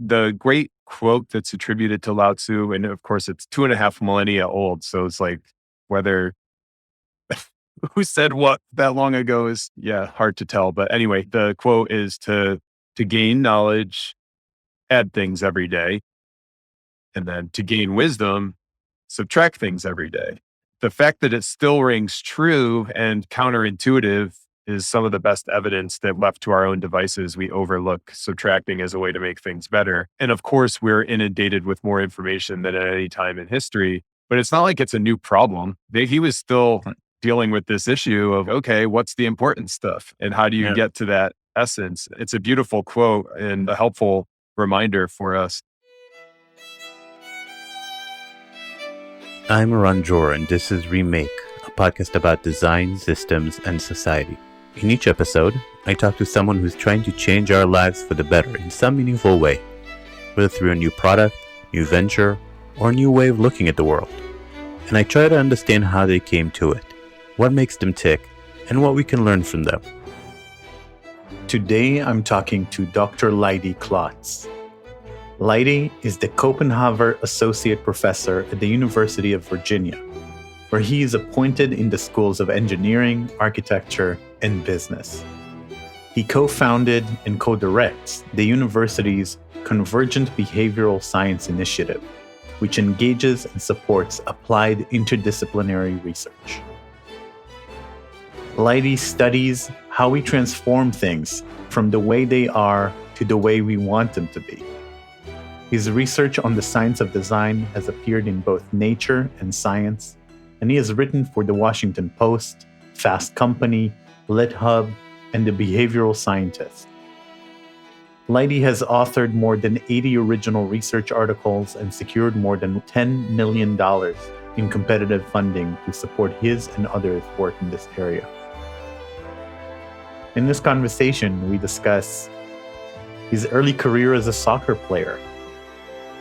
the great quote that's attributed to Lao Tzu, and of course it's 2.5 millennia old. So it's like whether who said what that long ago is, yeah, hard to tell. But anyway, the quote is to gain knowledge, add things every day. And then to gain wisdom, subtract things every day. The fact that it still rings true and counterintuitive is some of the best evidence that left to our own devices, we overlook subtracting as a way to make things better. And of course, we're inundated with more information than at any time in history, but it's not like it's a new problem. He was still dealing with this issue of, okay, what's the important stuff? And how do you get to that essence? It's a beautiful quote and a helpful reminder for us. I'm Ranjor, and this is Remake, a podcast about design, systems, and society. In each episode, I talk to someone who's trying to change our lives for the better in some meaningful way, whether through a new product, new venture, or a new way of looking at the world. And I try to understand how they came to it, what makes them tick, and what we can learn from them. Today, I'm talking to Dr. Leidy Klotz. Leidy is the Copenhaver Associate Professor at the University of Virginia, where he is appointed in the schools of engineering, architecture, and business. He co-founded and co-directs the university's Convergent Behavioral Science Initiative, which engages and supports applied interdisciplinary research. Leidy studies how we transform things from the way they are to the way we want them to be. His research on the science of design has appeared in both Nature and Science, and he has written for the Washington Post, Fast Company, LitHub, and the Behavioral Scientist. Leidy has authored more than 80 original research articles and secured more than $10 million in competitive funding to support his and others' work in this area. In this conversation, we discuss his early career as a soccer player,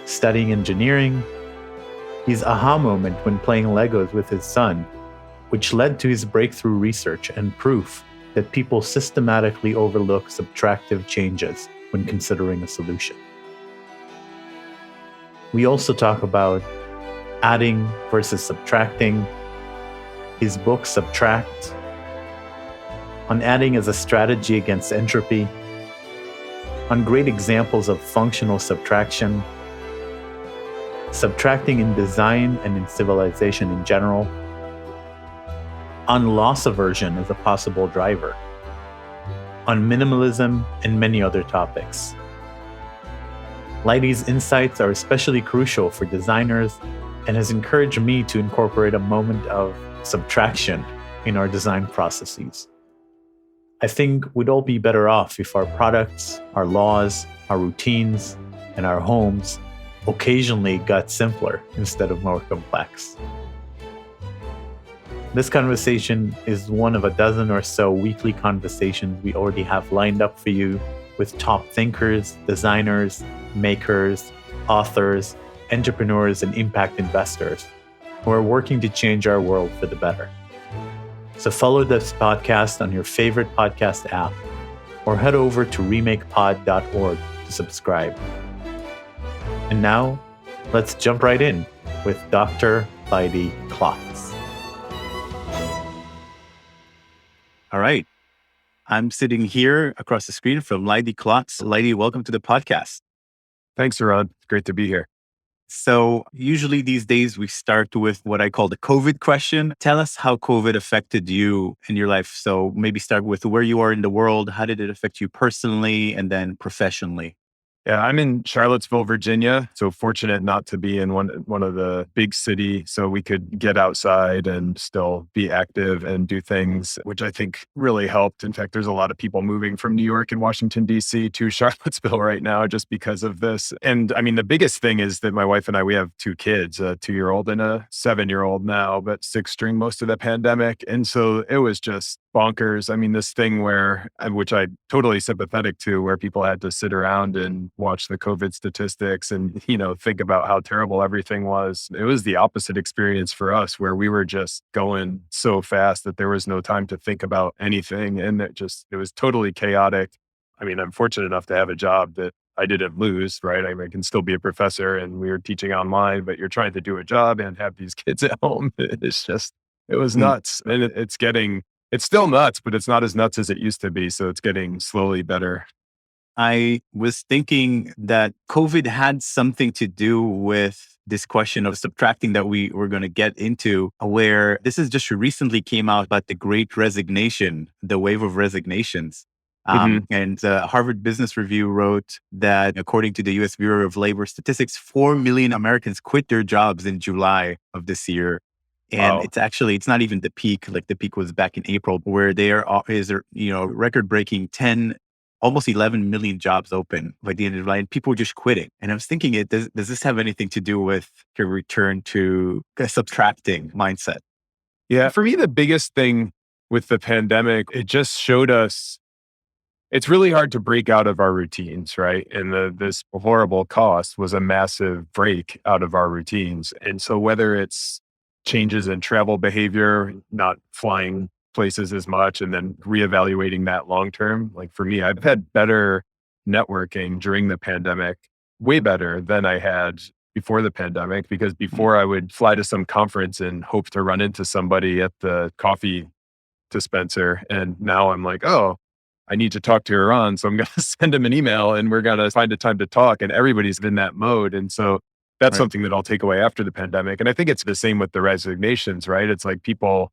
studying engineering, his aha moment when playing Legos with his son, which led to his breakthrough research and proof that people systematically overlook subtractive changes when considering a solution. We also talk about adding versus subtracting, his book Subtract, on adding as a strategy against entropy, on great examples of functional subtraction, subtracting in design and in civilization in general, on loss aversion as a possible driver, on minimalism, and many other topics. Leidy's insights are especially crucial for designers and has encouraged me to incorporate a moment of subtraction in our design processes. I think we'd all be better off if our products, our laws, our routines, and our homes occasionally got simpler instead of more complex. This conversation is one of a dozen or so weekly conversations we already have lined up for you with top thinkers, designers, makers, authors, entrepreneurs, and impact investors who are working to change our world for the better. So follow this podcast on your favorite podcast app or head over to remakepod.org to subscribe. And now, let's jump right in with Dr. Leidy Klotz. All right. I'm sitting here across the screen from Leidy Klotz. Leidy, welcome to the podcast. Thanks, Ron. It's great to be here. So usually these days we start with what I call the COVID question. Tell us how COVID affected you in your life. So maybe start with where you are in the world. How did it affect you personally and then professionally? Yeah, I'm in Charlottesville, Virginia. So fortunate not to be in one of the big cities, so we could get outside and still be active and do things, which I think really helped. In fact, there's a lot of people moving from New York and Washington, D.C. to Charlottesville right now just because of this. And I mean, the biggest thing is that my wife and I, we have two kids, a 2-year-old and a 7-year-old now, but 6 during most of the pandemic. And so it was just bonkers. I mean, this thing which I'm totally sympathetic to, where people had to sit around and watch the COVID statistics and, think about how terrible everything was. It was the opposite experience for us, where we were just going so fast that there was no time to think about anything. And it was totally chaotic. I mean, I'm fortunate enough to have a job that I didn't lose, right? I mean, I can still be a professor and we were teaching online, but you're trying to do a job and have these kids at home. It's just, it was Mm. nuts. And it's still nuts, but it's not as nuts as it used to be. So it's getting slowly better. I was thinking that COVID had something to do with this question of subtracting that we were going to get into, where this is just recently came out about the great resignation, the wave of resignations. Hmm. And the Harvard Business Review wrote that according to the US Bureau of Labor Statistics, 4 million Americans quit their jobs in July of this year. And Wow. it's not even the peak. Like the peak was back in April, where there is, record breaking 10, almost 11 million jobs open by the end of July, and people were just quitting. And I was thinking, does this have anything to do with your return to a subtracting mindset? Yeah. For me, the biggest thing with the pandemic, it just showed us it's really hard to break out of our routines, right? And this horrible cost was a massive break out of our routines. And so whether it's changes in travel behavior, not flying places as much, and then reevaluating that long term, like for me, I've had better networking during the pandemic, way better than I had before the pandemic, because Mm. before I would fly to some conference and hope to run into somebody at the coffee dispenser. And now I'm like, oh, I need to talk to Iran. So I'm going to send him an email and we're going to find a time to talk. And everybody's in that mode. And so that's Right. something that I'll take away after the pandemic. And I think it's the same with the resignations, right? It's like people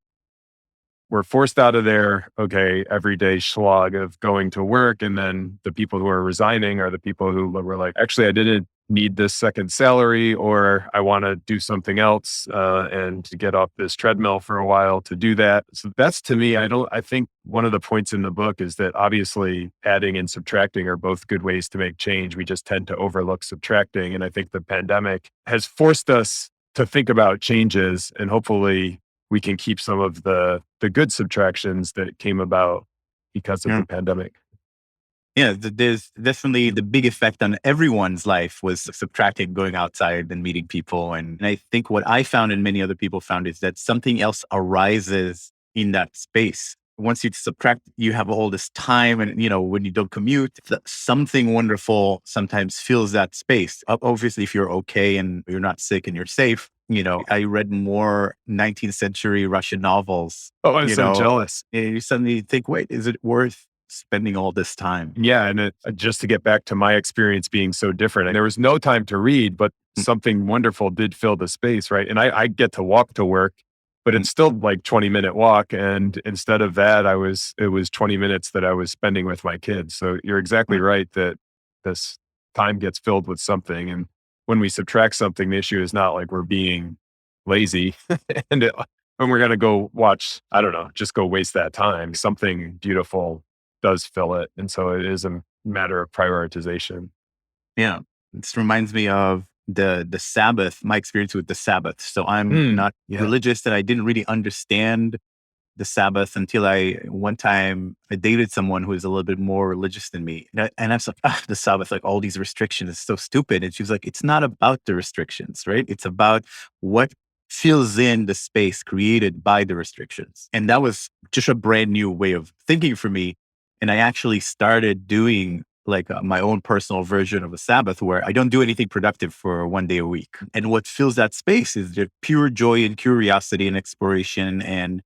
were forced out of their, okay, everyday slog of going to work. And then the people who are resigning are the people who were like, actually, I didn't need this second salary, or I want to do something else and to get off this treadmill for a while to do that. So that's to me, I think one of the points in the book is that obviously adding and subtracting are both good ways to make change. We just tend to overlook subtracting. And I think the pandemic has forced us to think about changes, and hopefully we can keep some of the good subtractions that came about because of Yeah. the pandemic. Yeah, there's definitely the big effect on everyone's life was subtracting, going outside and meeting people. And I think what I found and many other people found is that something else arises in that space. Once you subtract, you have all this time and, when you don't commute, something wonderful sometimes fills that space. Obviously, if you're okay and you're not sick and you're safe, I read more 19th century Russian novels, Oh, I'm so jealous. and you suddenly think, wait, is it worth spending all this time? Yeah, and just to get back to my experience being so different, and there was no time to read, but Mm. something wonderful did fill the space, right? And I get to walk to work, but Mm. it's still like 20-minute walk, and instead of that, it was 20 minutes that I was spending with my kids. So you're exactly Mm. right that this time gets filled with something, and when we subtract something, the issue is not like we're being lazy, and when we're gonna go watch, I don't know, just go waste that time. Something beautiful does fill it. And so it is a matter of prioritization. Yeah. This reminds me of the Sabbath, my experience with the Sabbath. So I'm Mm, not yeah. religious and I didn't really understand the Sabbath until one time I dated someone who is a little bit more religious than me. And I was like, the Sabbath, like all these restrictions is so stupid. And she was like, it's not about the restrictions, right? It's about what fills in the space created by the restrictions. And that was just a brand new way of thinking for me. And I actually started doing like my own personal version of a Sabbath where I don't do anything productive for one day a week. And what fills that space is the pure joy and curiosity and exploration and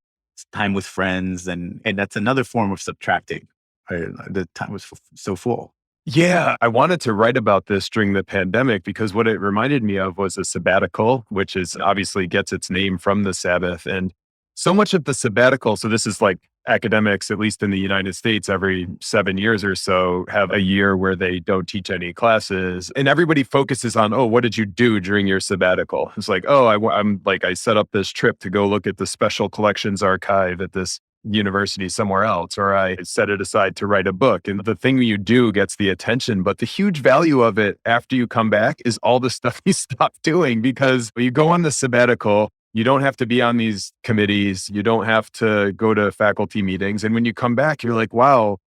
time with friends. And that's another form of subtracting. The time was so full. Yeah. I wanted to write about this during the pandemic because what it reminded me of was a sabbatical, which is obviously gets its name from the Sabbath. And so much of the sabbatical, so this is like academics, at least in the United States, every 7 years or so, have a year where they don't teach any classes. And everybody focuses on, oh, what did you do during your sabbatical? It's like, oh, I'm like, I set up this trip to go look at the special collections archive at this university somewhere else, or I set it aside to write a book. And the thing you do gets the attention, but the huge value of it after you come back is all the stuff you stop doing, because when you go on the sabbatical, you don't have to be on these committees. You don't have to go to faculty meetings. And when you come back, you're like, wow,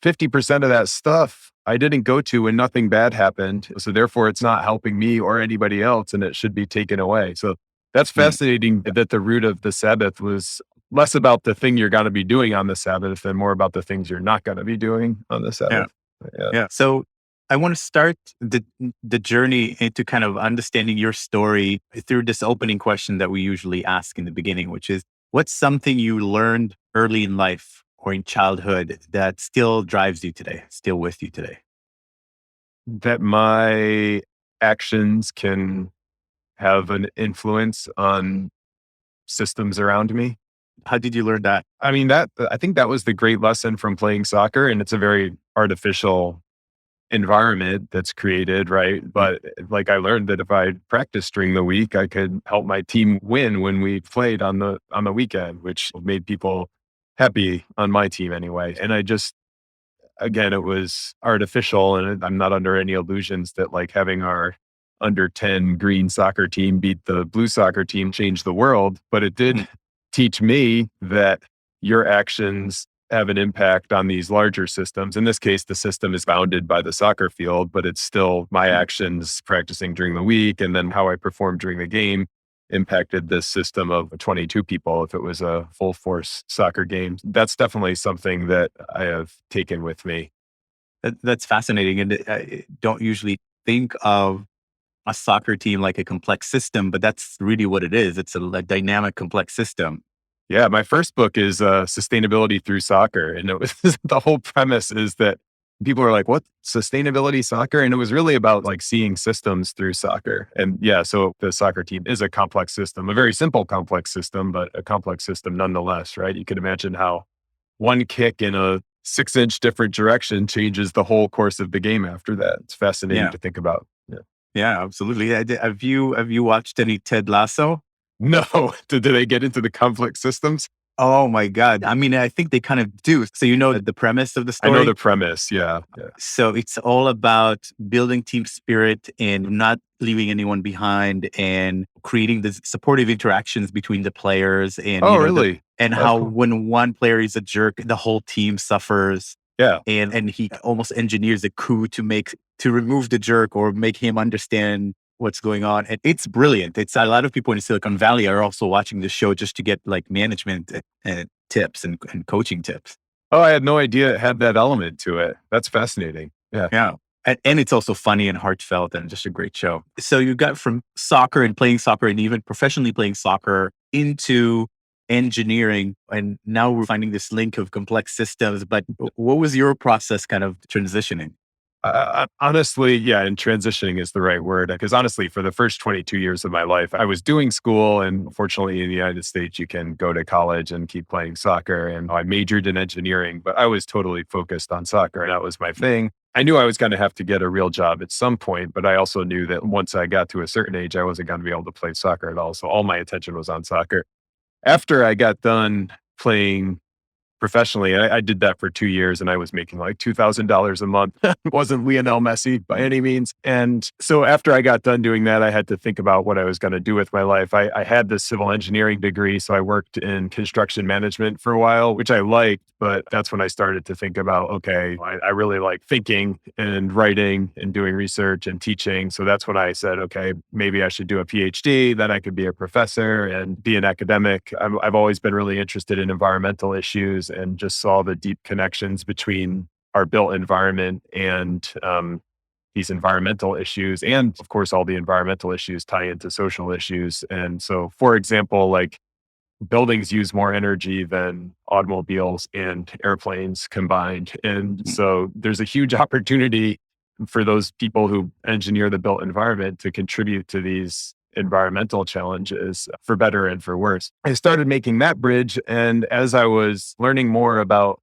50% of that stuff I didn't go to and nothing bad happened. So therefore, it's not helping me or anybody else and it should be taken away. So that's Mm. fascinating that the root of the Sabbath was less about the thing you're going to be doing on the Sabbath and more about the things you're not going to be doing on the Yeah. Sabbath. Yeah. Yeah. So I want to start the journey into kind of understanding your story through this opening question that we usually ask in the beginning, which is, what's something you learned early in life or in childhood that still drives you today, still with you today? That my actions can have an influence on systems around me. How did you learn that? I mean, I think that was the great lesson from playing soccer, and it's a very artificial environment that's created, right? Mm. But like I learned that if I practiced during the week, I could help my team win when we played on the weekend, which made people happy on my team anyway. And I just again, it was artificial, and I'm not under any illusions that like having our under 10 green soccer team beat the blue soccer team changed the world. But it did Mm. teach me that your actions have an impact on these larger systems. In this case, the system is bounded by the soccer field, but it's still my Mm. actions practicing during the week and then how I performed during the game impacted this system of 22 people if it was a full force soccer game. That's definitely something that I have taken with me. That's fascinating. And I don't usually think of a soccer team like a complex system, but that's really what it is. It's a dynamic, complex system. Yeah, my first book is Sustainability Through Soccer. And it was the whole premise is that people are like, what sustainability soccer? And it was really about like seeing systems through soccer. And yeah, so the soccer team is a complex system, a very simple complex system, but a complex system nonetheless, right? You can imagine how one kick in a 6-inch different direction changes the whole course of the game after that. It's fascinating Yeah. to think about. Yeah. Yeah, absolutely. Have you watched any Ted Lasso? No, do they get into the complex systems? Oh my God. I mean, I think they kind of do. So you know the premise of the I know story? the premise. Yeah. Yeah. So it's all about building team spirit and not leaving anyone behind and creating the supportive interactions between the players and, Oh, really? and That's how cool. when one player is a jerk, the whole team suffers. Yeah. And he almost engineers a coup to remove the jerk or make him understand what's going on. And it's brilliant. It's a lot of people in Silicon Valley are also watching the show just to get like management tips and coaching tips. Oh, I had no idea it had that element to it. That's fascinating. Yeah. Yeah. And it's also funny and heartfelt and just a great show. So you got from soccer and playing soccer and even professionally playing soccer into engineering. And now we're finding this link of complex systems. But what was your process kind of transitioning? Honestly, yeah, and transitioning is the right word. Because honestly, for the first 22 years of my life, I was doing school. And fortunately, in the United States, you can go to college and keep playing soccer. And I majored in engineering, but I was totally focused on soccer. And that was my thing. I knew I was going to have to get a real job at some point, but I also knew that once I got to a certain age, I wasn't going to be able to play soccer at all. So all my attention was on soccer. After I got done playing professionally, I did that for 2 years and I was making like $2,000 a month. Wasn't Lionel Messi by any means. And so after I got done doing that, I had to think about what I was going to do with my life. I had this civil engineering degree, so I worked in construction management for a while, which I liked, but that's when I started to think about, okay, I really like thinking and writing and doing research and teaching. So that's when I said, okay, maybe I should do a PhD, then I could be a professor and be an academic. I've always been really interested in environmental issues and just saw the deep connections between our built environment and these environmental issues. And of course, all the environmental issues tie into social issues. And so, for example, like buildings use more energy than automobiles and airplanes combined. And so there's a huge opportunity for those people who engineer the built environment to contribute to these environmental challenges for better and for worse. I started making that bridge. And as I was learning more about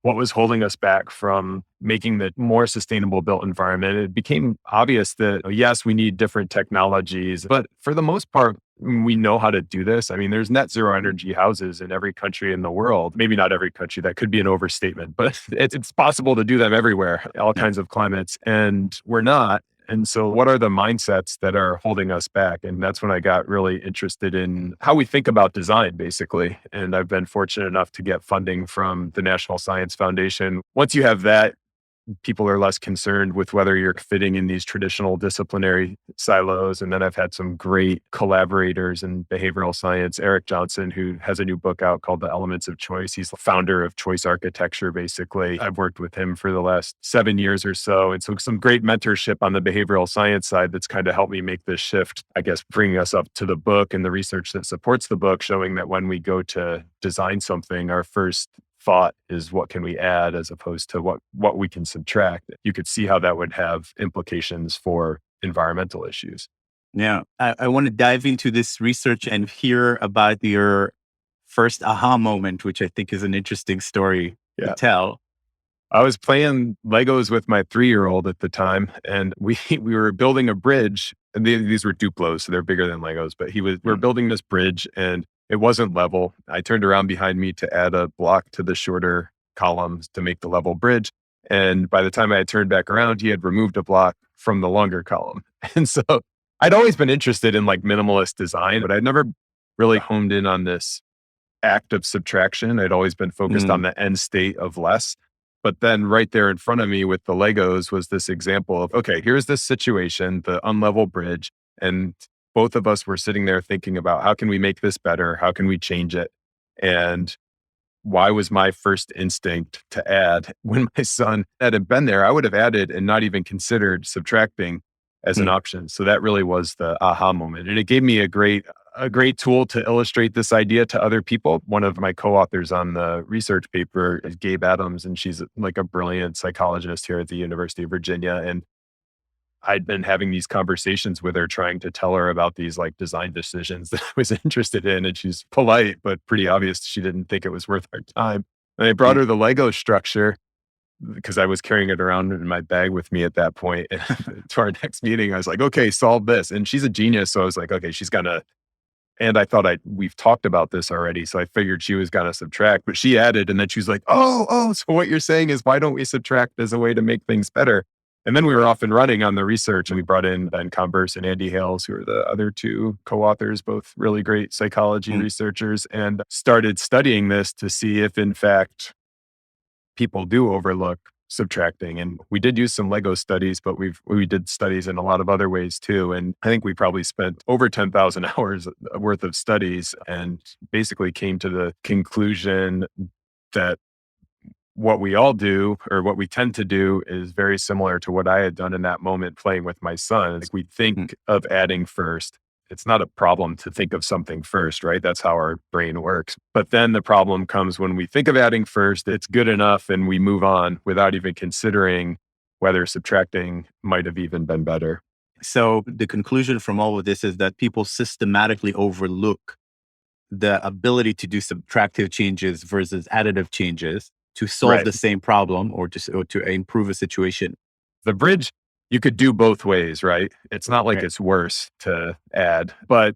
what was holding us back from making the more sustainable built environment, it became obvious that, yes, we need different technologies, but for the most part, we know how to do this. I mean, there's net zero energy houses in every country in the world. Maybe not every country, that could be an overstatement, but it's possible to do them everywhere, all Yeah. kinds of climates. And we're not. And so, what are the mindsets that are holding us back? And that's when I got really interested in how we think about design, basically. And I've been fortunate enough to get funding from the National Science Foundation. Once you have that, people are less concerned with whether you're fitting in these traditional disciplinary silos. And then I've had some great collaborators in behavioral science. Eric Johnson, who has a new book out called The Elements of Choice. He's the founder of choice architecture, basically. I've worked with him for the last 7 years or so. And so some great mentorship on the behavioral science side that's kind of helped me make this shift, I guess, bringing us up to the book and the research that supports the book, showing that when we go to design something, our first thought is what can we add as opposed to what we can subtract. You could see how that would have implications for environmental issues. Yeah. I want to dive into this research and hear about your first aha moment, which I think is an interesting story to Yeah. tell. I was playing Legos with my 3-year-old at the time, and we were building a bridge. And these were Duplos, so they're bigger than Legos. But we're building this bridge, and it wasn't level. I turned around behind me to add a block to the shorter columns to make the level bridge. And by the time I had turned back around, he had removed a block from the longer column. And so I'd always been interested in like minimalist design, but I'd never really honed in on this act of subtraction. I'd always been focused on the end state of less. But then right there in front of me with the Legos was this example of, okay, here's this situation, the unlevel bridge. And both of us were sitting there thinking about how can we make this better? How can we change it? And why was my first instinct to add? When my son hadn't been there, I would have added and not even considered subtracting as an option. So that really was the aha moment. And it gave me a great tool to illustrate this idea to other people. One of my co-authors on the research paper is Gabe Adams, and she's like a brilliant psychologist here at the University of Virginia. And I'd been having these conversations with her, trying to tell her about these like design decisions that I was interested in. And she's polite, but pretty obvious she didn't think it was worth our time. And I brought her the Lego structure because I was carrying it around in my bag with me at that point. And to our next meeting, I was like, okay, solve this. And she's a genius. So I was like, okay, she's gonna, and I thought we've talked about this already. So I figured she was gonna subtract, but she added, and then she was like, oh, so what you're saying is why don't we subtract as a way to make things better? And then we were off and running on the research, and we brought in Ben Converse and Andy Hales, who are the other two co-authors, both really great psychology researchers, and started studying this to see if in fact people do overlook subtracting. And we did use some Lego studies, but we did studies in a lot of other ways too. And I think we probably spent over 10,000 hours worth of studies and basically came to the conclusion that what we all do, or what we tend to do, is very similar to what I had done in that moment playing with my son. Like we think of adding first. It's not a problem to think of something first, right? That's how our brain works. But then the problem comes when we think of adding first, it's good enough and we move on without even considering whether subtracting might have even been better. So the conclusion from all of this is that people systematically overlook the ability to do subtractive changes versus additive changes to solve the same problem or to improve a situation. The bridge, you could do both ways, right? It's not like it's worse to add, but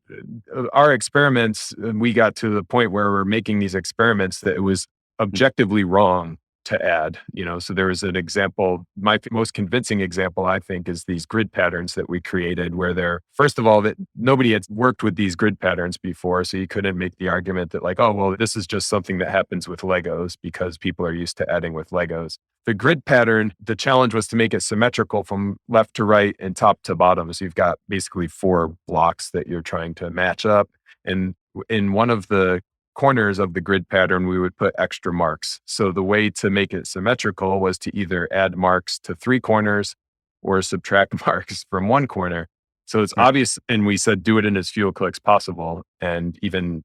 our experiments, we got to the point where we're making these experiments that it was objectively wrong to add, so there was an example. My most convincing example, I think, is these grid patterns that we created where first of all, that nobody had worked with these grid patterns before. So you couldn't make the argument that like, oh, well, this is just something that happens with Legos because people are used to adding with Legos. The grid pattern, the challenge was to make it symmetrical from left to right and top to bottom. So you've got basically 4 blocks that you're trying to match up. And in one of the corners of the grid pattern, we would put extra marks. So the way to make it symmetrical was to either add marks to 3 corners or subtract marks from 1 corner. So it's obvious. And we said, do it in as few clicks possible. And even,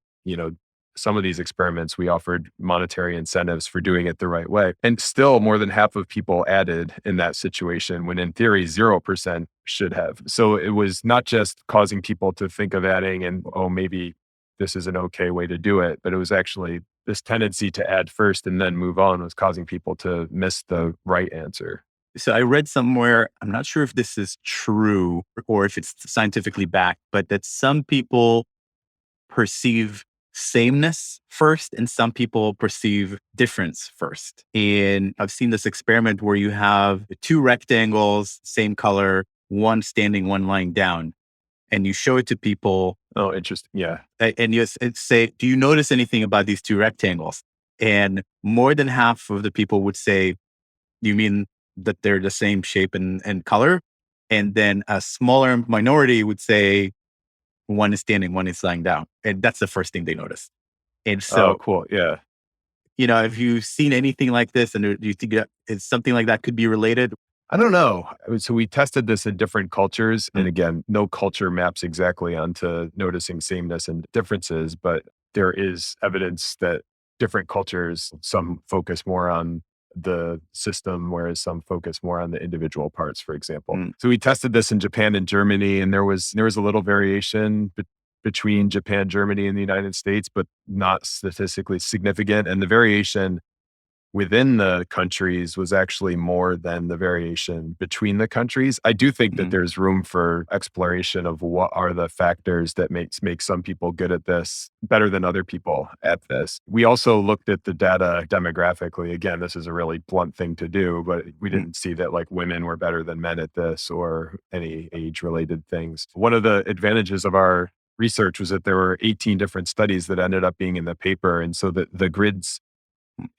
some of these experiments, we offered monetary incentives for doing it the right way. And still more than half of people added in that situation when in theory, 0% should have. So it was not just causing people to think of adding and, oh, maybe this is an okay way to do it, but it was actually this tendency to add first and then move on was causing people to miss the right answer. So I read somewhere, I'm not sure if this is true or if it's scientifically backed, but that some people perceive sameness first and some people perceive difference first. And I've seen this experiment where you have 2 rectangles, same color, one standing, one lying down. And you show it to people. Oh, interesting. Yeah. And you say, do you notice anything about these 2 rectangles? And more than half of the people would say, you mean that they're the same shape and color. And then a smaller minority would say one is standing, one is lying down. And that's the first thing they notice. And Oh, so, cool. Yeah. have you seen anything like this? And do you think that it's something like that could be related? I don't know. So we tested this in different cultures. And Mm, again, no culture maps exactly onto noticing sameness and differences, but there is evidence that different cultures, some focus more on the system, whereas some focus more on the individual parts, for example. mm, So we tested this in Japan and Germany, and there was a little variation between Japan, Germany, and the United States, but not statistically significant. And the variation within the countries was actually more than the variation between the countries. I do think that mm, there's room for exploration of what are the factors that make some people good at this better than other people at this. We also looked at the data demographically. Again, this is a really blunt thing to do, but we mm, didn't see that like women were better than men at this or any age related things. One of the advantages of our research was that there were 18 different studies that ended up being in the paper. And so the grids,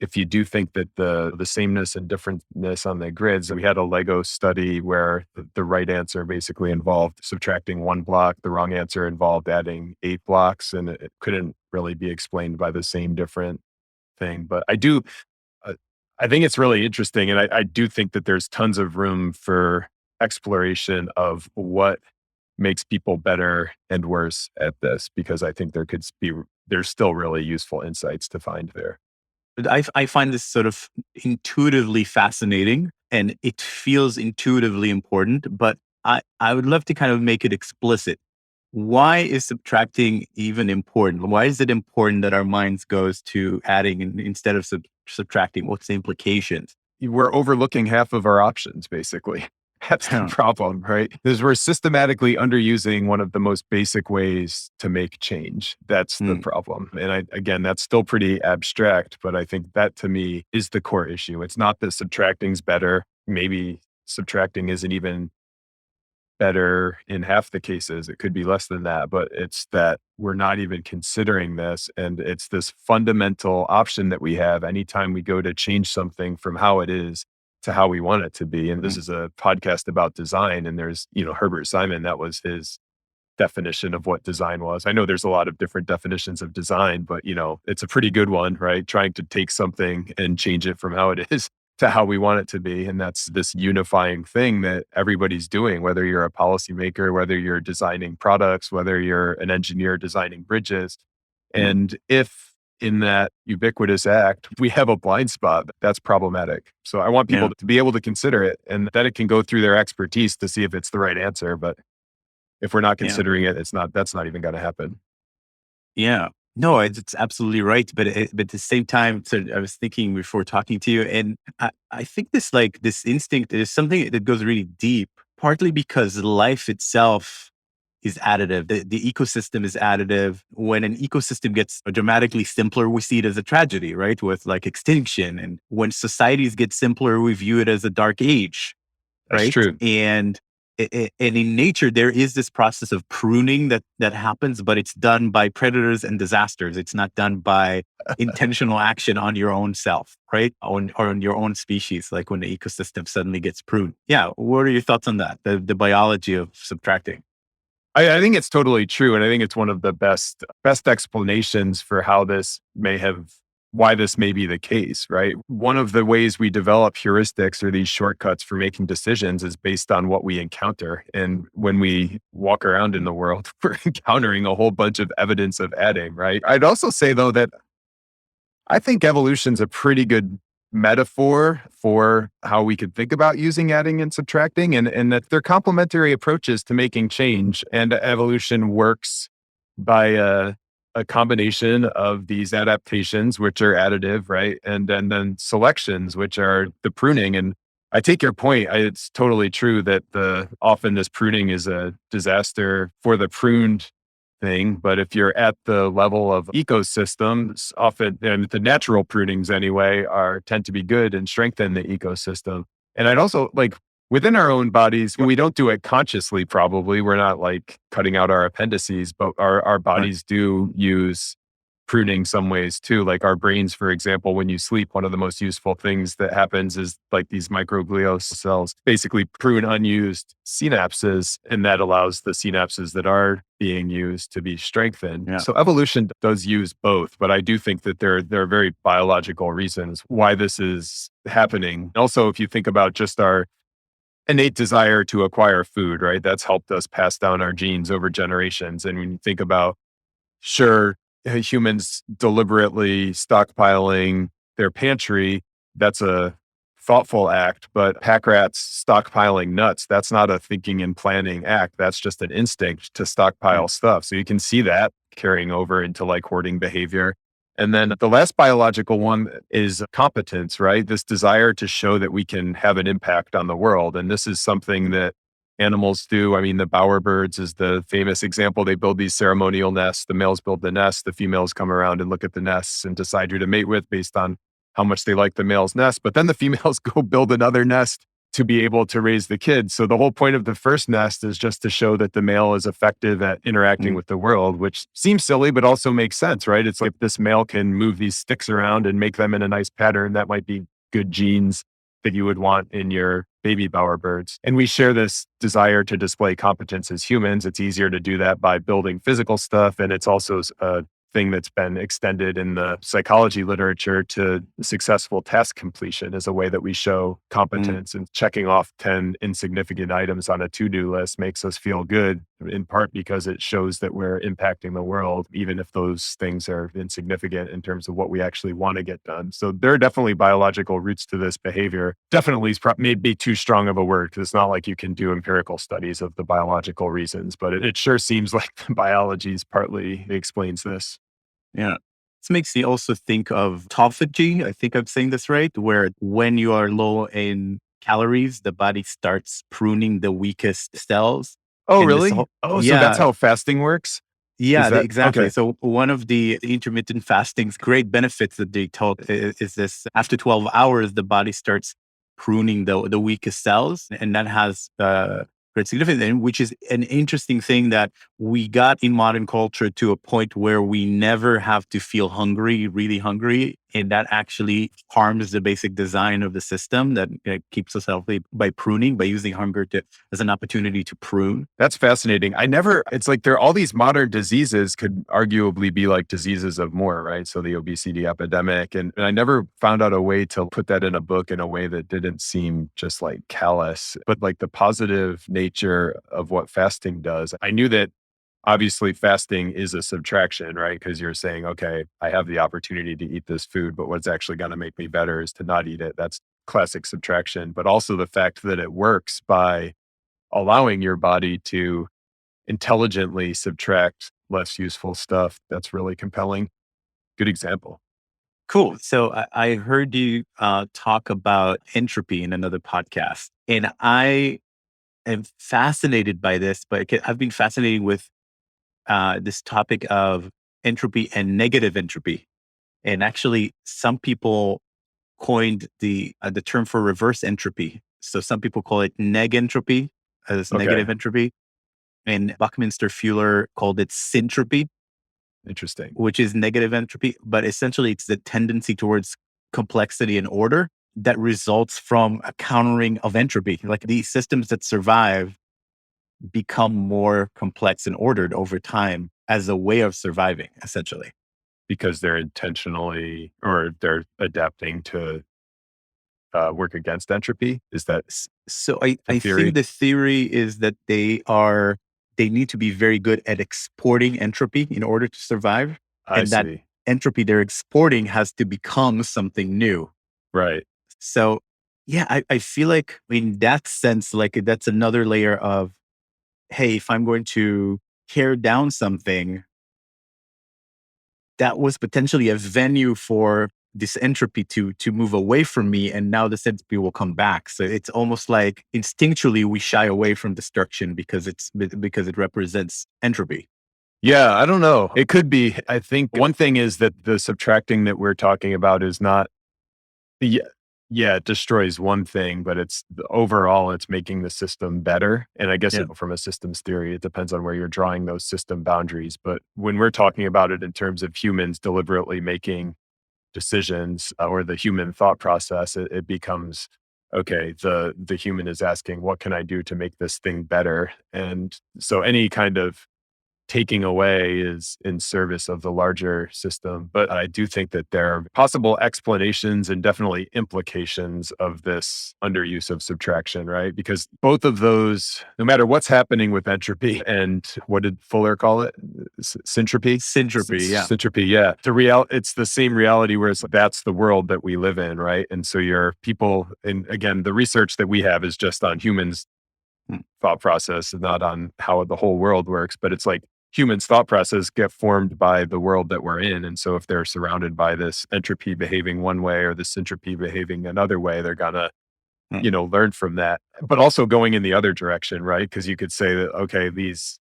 if you do think that the sameness and differentness on the grids, we had a Lego study where the right answer basically involved subtracting one block, the wrong answer involved adding 8 blocks, and it couldn't really be explained by the same different thing. But uh, I think it's really interesting, and I do think that there's tons of room for exploration of what makes people better and worse at this, because I think there's still really useful insights to find there. But I find this sort of intuitively fascinating and it feels intuitively important, but I would love to kind of make it explicit. Why is subtracting even important? Why is it important that our minds goes to adding instead of subtracting? What's the implications? We're overlooking half of our options, basically. That's the problem, right? Because we're systematically underusing one of the most basic ways to make change. That's the Mm, problem. And again, that's still pretty abstract, but I think that to me is the core issue. It's not that subtracting's better. Maybe subtracting isn't even better in half the cases. It could be less than that, but it's that we're not even considering this. And it's this fundamental option that we have anytime we go to change something from how it is to how we want it to be. And this mm, is a podcast about design. And there's, Herbert Simon, that was his definition of what design was. I know there's a lot of different definitions of design, but it's a pretty good one, right? Trying to take something and change it from how it is to how we want it to be. And that's this unifying thing that everybody's doing, whether you're a policymaker, whether you're designing products, whether you're an engineer designing bridges. mm. And if in that ubiquitous act, we have a blind spot, that's problematic. So I want Yeah, people to be able to consider it, and then it can go through their expertise to see if it's the right answer. But if we're not yeah. considering it, that's not even going to happen. Yeah. No, it's absolutely right. But at the same time, so I was thinking before talking to you, and I think this instinct is something that goes really deep, partly because life itself is additive. The ecosystem is additive. When an ecosystem gets dramatically simpler, we see it as a tragedy, right? With like extinction. And when societies get simpler, we view it as a dark age, That's right? true. And in nature, there is this process of pruning that happens, but it's done by predators and disasters. It's not done by intentional action on your own self, right? Or on your own species, like when the ecosystem suddenly gets pruned. Yeah. What are your thoughts on that? The biology of subtracting. I think it's totally true. And I think it's one of the best explanations for why this may be the case, right? One of the ways we develop heuristics or these shortcuts for making decisions is based on what we encounter. And when we walk around in the world, we're encountering a whole bunch of evidence of adding, right? I'd also say though that I think evolution's a pretty good metaphor for how we could think about using adding and subtracting, and that they're complementary approaches to making change. And evolution works by a combination of these adaptations, which are additive, right? And then selections, which are the pruning. And I take your point. It's totally true that often this pruning is a disaster for the pruned thing. But if you're at the level of ecosystems, often, and the natural prunings anyway, tend to be good and strengthen the ecosystem. And I'd also like within our own bodies, we don't do it consciously, probably. We're not like cutting out our appendices, but our Right. bodies do use pruning some ways too. Like our brains, for example, when you sleep, one of the most useful things that happens is like these microglial cells basically prune unused synapses, and that allows the synapses that are being used to be strengthened. Yeah. So evolution does use both, but I do think that there are very biological reasons why this is happening. Also, if you think about just our innate desire to acquire food, right? That's helped us pass down our genes over generations. And when you think about, sure, humans deliberately stockpiling their pantry, that's a thoughtful act, but pack rats stockpiling nuts, that's not a thinking and planning act. That's just an instinct to stockpile stuff. So you can see that carrying over into like hoarding behavior. And then the last biological one is competence, right? This desire to show that we can have an impact on the world. And this is something that animals do. I mean, the bowerbirds is the famous example. They build these ceremonial nests. The males build the nests. The females come around and look at the nests and decide who to mate with based on how much they like the male's nest. But then the females go build another nest to be able to raise the kids. So the whole point of the first nest is just to show that the male is effective at interacting with the world, which seems silly, but also makes sense, right? It's like this male can move these sticks around and make them in a nice pattern. That might be good genes that you would want in your baby bowerbirds. And we share this desire to display competence as humans. It's easier to do that by building physical stuff. And it's also a thing that's been extended in the psychology literature to successful task completion as a way that we show competence. And checking off 10 insignificant items on a to-do list makes us feel good, in part because it shows that we're impacting the world, even if those things are insignificant in terms of what we actually want to get done. So there are definitely biological roots to this behavior. Definitely is maybe too strong of a word, because it's not like you can do empirical studies of the biological reasons, but it sure seems like the biology partly explains this. Yeah. This makes me also think of autophagy. I think I'm saying this right, where when you are low in calories, the body starts pruning the weakest cells. Oh, And this really? whole, Oh, so that's yeah, how fasting works? yeah, Is that exactly. okay? So one of the intermittent fasting's great benefits that they told is this: after 12 hours, the body starts pruning the weakest cells, and that has great significance. And which is an interesting thing that we got in modern culture to a point where we never have to feel hungry, really hungry, and that actually harms the basic design of the system that keeps us healthy by pruning, by using hunger as an opportunity to prune. That's fascinating. It's like there are all these modern diseases could arguably be like diseases of more, right? So the obesity epidemic. And I never found out a way to put that in a book in a way that didn't seem just like callous, but like the positive nature of what fasting does. I knew that obviously fasting is a subtraction, right? Because you're saying, okay, I have the opportunity to eat this food, but what's actually going to make me better is to not eat it. That's classic subtraction. But also the fact that it works by allowing your body to intelligently subtract less useful stuff. That's really compelling. Good example. Cool. So I heard you talk about entropy in another podcast, and I am fascinated by this. But I've been fascinated with this topic of entropy and negative entropy. And actually, some people coined the term for reverse entropy. So some people call it neg entropy as Okay. negative entropy, and Buckminster Fuller called it syntropy, Interesting. which is negative entropy. But essentially, it's the tendency towards complexity and order that results from a countering of entropy. Like these systems that survive become more complex and ordered over time as a way of surviving, essentially. Because they're intentionally or they're adapting to work against entropy. Is that So the I think theory? the theory is that they need to be very good at exporting entropy in order to survive. I And that see. entropy they're exporting has to become something new. Right. So yeah, I feel like in that sense, like that's another layer of, hey, if I'm going to tear down something, that was potentially a venue for this entropy to move away from me, and now this entropy will come back. So it's almost like instinctually we shy away from destruction because it represents entropy. Yeah, I don't know. It could be. I think one thing is that the subtracting that we're talking about is not. Yeah, it destroys one thing, but overall, it's making the system better. And I guess Yeah. from a systems theory, it depends on where you're drawing those system boundaries. But when we're talking about it in terms of humans deliberately making decisions or the human thought process, it becomes okay. The human is asking, what can I do to make this thing better? And so any kind of taking away is in service of the larger system. But I do think that there are possible explanations and definitely implications of this underuse of subtraction, right? Because both of those, no matter what's happening with entropy and what did Fuller call it? Syntropy? Syntropy, yeah. Syntropy, yeah. It's the same reality where that's the world that we live in, right? And so your people, and again, the research that we have is just on humans' thought process and not on how the whole world works. But it's like humans' thought process get formed by the world that we're in. And so if they're surrounded by this entropy behaving one way or this entropy behaving another way, they're gonna, Mm. learn from that. But also going in the other direction, right? Because you could say that, okay, these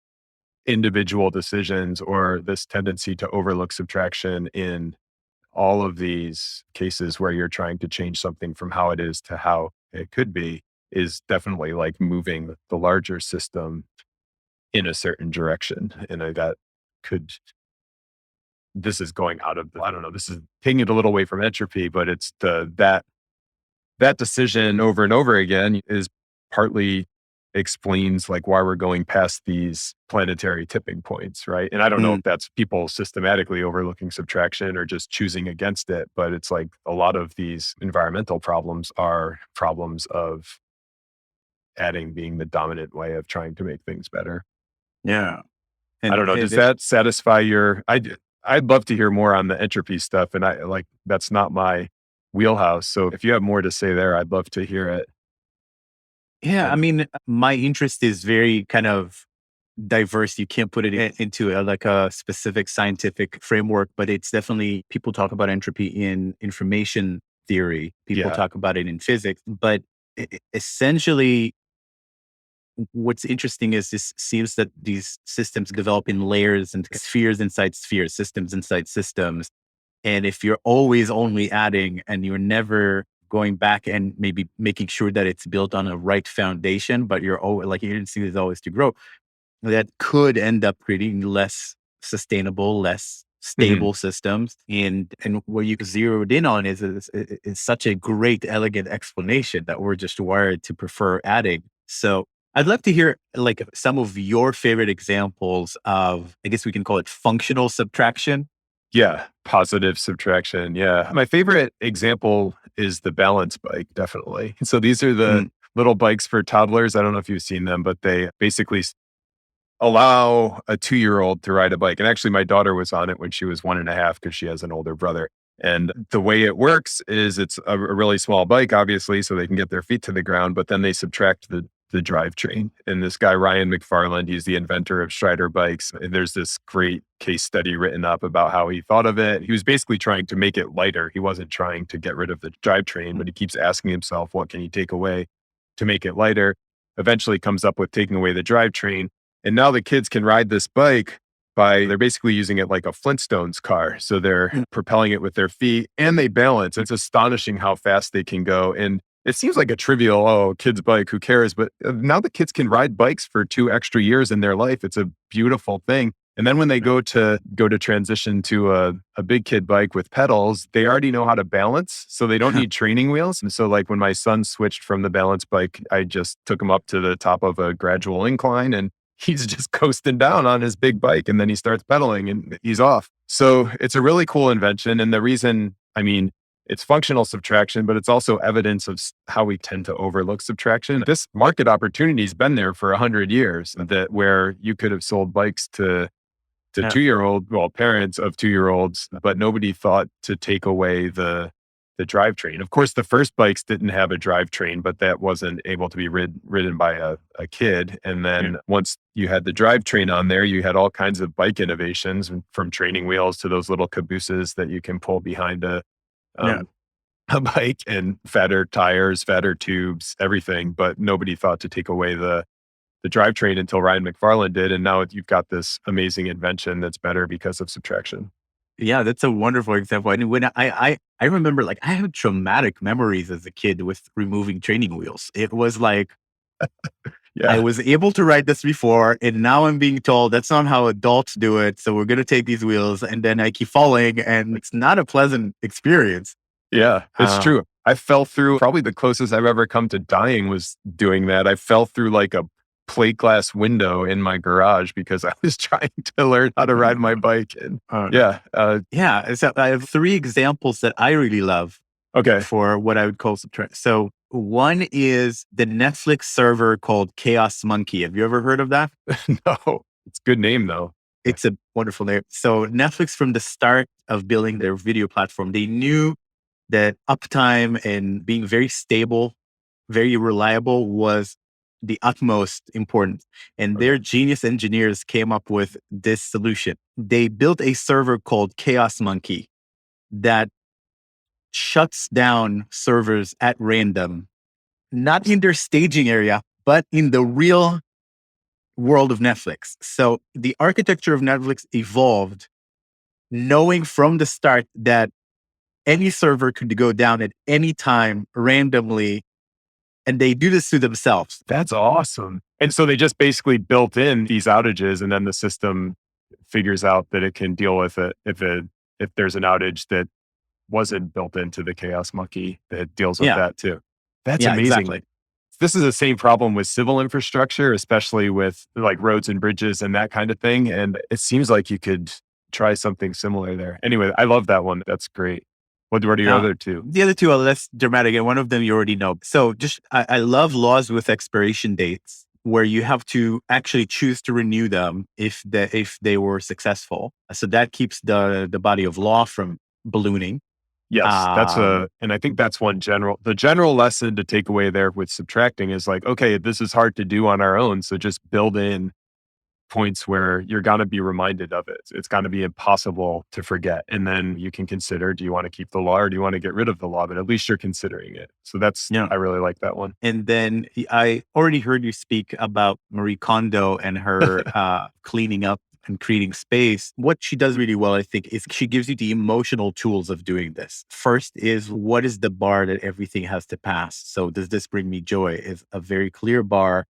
individual decisions or this tendency to overlook subtraction in all of these cases where you're trying to change something from how it is to how it could be is definitely like moving the larger system in a certain direction. And that could, this is going out of, I don't know, this is taking it a little away from entropy, but it's that decision over and over again is partly explains like why we're going past these planetary tipping points, right? And I don't know Mm. if that's people systematically overlooking subtraction or just choosing against it, but it's like a lot of these environmental problems are problems of adding being the dominant way of trying to make things better. Yeah. I And don't know. Does that satisfy I'd love to hear more on the entropy stuff. And I like, that's not my wheelhouse. So if you have more to say there, I'd love to hear it. yeah, I And mean, my interest is very kind of diverse. You can't put it into like a specific scientific framework, but it's definitely people talk about entropy in information theory. People yeah. talk about it in physics, but essentially, what's interesting is this seems that these systems develop in layers and spheres inside spheres, systems inside systems. And if you're always only adding and you're never going back and maybe making sure that it's built on a right foundation, but you're always like your instinct is always to grow, that could end up creating less sustainable, less Mhm. stable systems. And what you zeroed in on is such a great, elegant explanation that we're just wired to prefer adding. So I'd love to hear like some of your favorite examples of, I guess we can call it functional subtraction. Yeah, positive subtraction. Yeah. My favorite example is the balance bike, definitely. So these are the Mm, little bikes for toddlers. I don't know if you've seen them, but they basically allow a 2-year-old to ride a bike. And actually, my daughter was on it when she was 1.5 because she has an older brother. And the way it works is it's a really small bike, obviously, so they can get their feet to the ground, but then they subtract the drivetrain. And this guy, Ryan McFarland, he's the inventor of Strider bikes. And there's this great case study written up about how he thought of it. He was basically trying to make it lighter. He wasn't trying to get rid of the drivetrain, mm, but he keeps asking himself, what can he take away to make it lighter? Eventually comes up with taking away the drivetrain. And now the kids can ride this bike they're basically using it like a Flintstones car. So they're mm. propelling it with their feet and they balance. It's astonishing how fast they can go. And it seems like a trivial, oh, kid's bike, who cares? But now the kids can ride bikes for 2 extra years in their life. It's a beautiful thing. And then when they go to transition to a big kid bike with pedals, they already know how to balance. So they don't need training wheels. And so like when my son switched from the balance bike, I just took him up to the top of a gradual incline and he's just coasting down on his big bike and then he starts pedaling and he's off. So it's a really cool invention. And the reason, I mean, it's functional subtraction, but it's also evidence of how we tend to overlook subtraction. This market opportunity has been there for 100 years that where you could have sold bikes to Yeah. 2-year-old, well, parents of 2-year-olds, but nobody thought to take away the drivetrain. Of course, the first bikes didn't have a drivetrain, but that wasn't able to be ridden by a kid. And Yeah. then once you had the drivetrain on there, you had all kinds of bike innovations from training wheels to those little cabooses that you can pull behind Yeah. um, a bike and fatter tires, fatter tubes, everything. But nobody thought to take away the drivetrain until Ryan McFarland did. And now you've got this amazing invention that's better because of subtraction. Yeah, that's a wonderful example. And when I remember, like, I have traumatic memories as a kid with removing training wheels. It was like, I Yeah. was able to ride this before, and now I'm being told that's not how adults do it. So we're going to take these wheels, and then I keep falling, and it's not a pleasant experience. Yeah, it's Uh, true. I fell through probably the closest I've ever come to dying was doing that. I fell through like a plate glass window in my garage because I was trying to learn how to ride my bike. And uh, yeah, yeah, so I have three examples that I really love okay. for what I would call subtract. So one is the Netflix server called Chaos Monkey. Have you ever heard of that? No, it's a good name though. It's a wonderful name. So Netflix, from the start of building their video platform, they knew that uptime and being very stable, very reliable was the utmost important. And Okay. their genius engineers came up with this solution. They built a server called Chaos Monkey that shuts down servers at random, not in their staging area, but in the real world of Netflix. So the architecture of Netflix evolved knowing from the start that any server could go down at any time randomly, and they do this to themselves. That's awesome. And so they just basically built in these outages and then the system figures out that it can deal with it if there's an outage that wasn't built into the Chaos Monkey that deals with Yeah, that too. That's yeah, amazing. exactly. This is the same problem with civil infrastructure, especially with like roads and bridges and that kind of thing. And it seems like you could try something similar there. Anyway, I love that one. That's great. What are your Uh, other two? the other two are less dramatic, and one of them you already know. So just I love laws with expiration dates where you have to actually choose to renew them if they were successful. So that keeps the body of law from ballooning. Yes, Um, and I think that's the general lesson to take away there with subtracting is like, okay, this is hard to do on our own. So just build in points where you're going to be reminded of it. It's going to be impossible to forget. And then you can consider, do you want to keep the law or do you want to get rid of the law? But at least you're considering it. So yeah. I really like that one. And then I already heard you speak about Marie Kondo and her cleaning up and creating space. What she does really well, I think, is she gives you the emotional tools of doing this. First is, what is the bar that everything has to pass? So does this bring me joy? Is a very clear bar.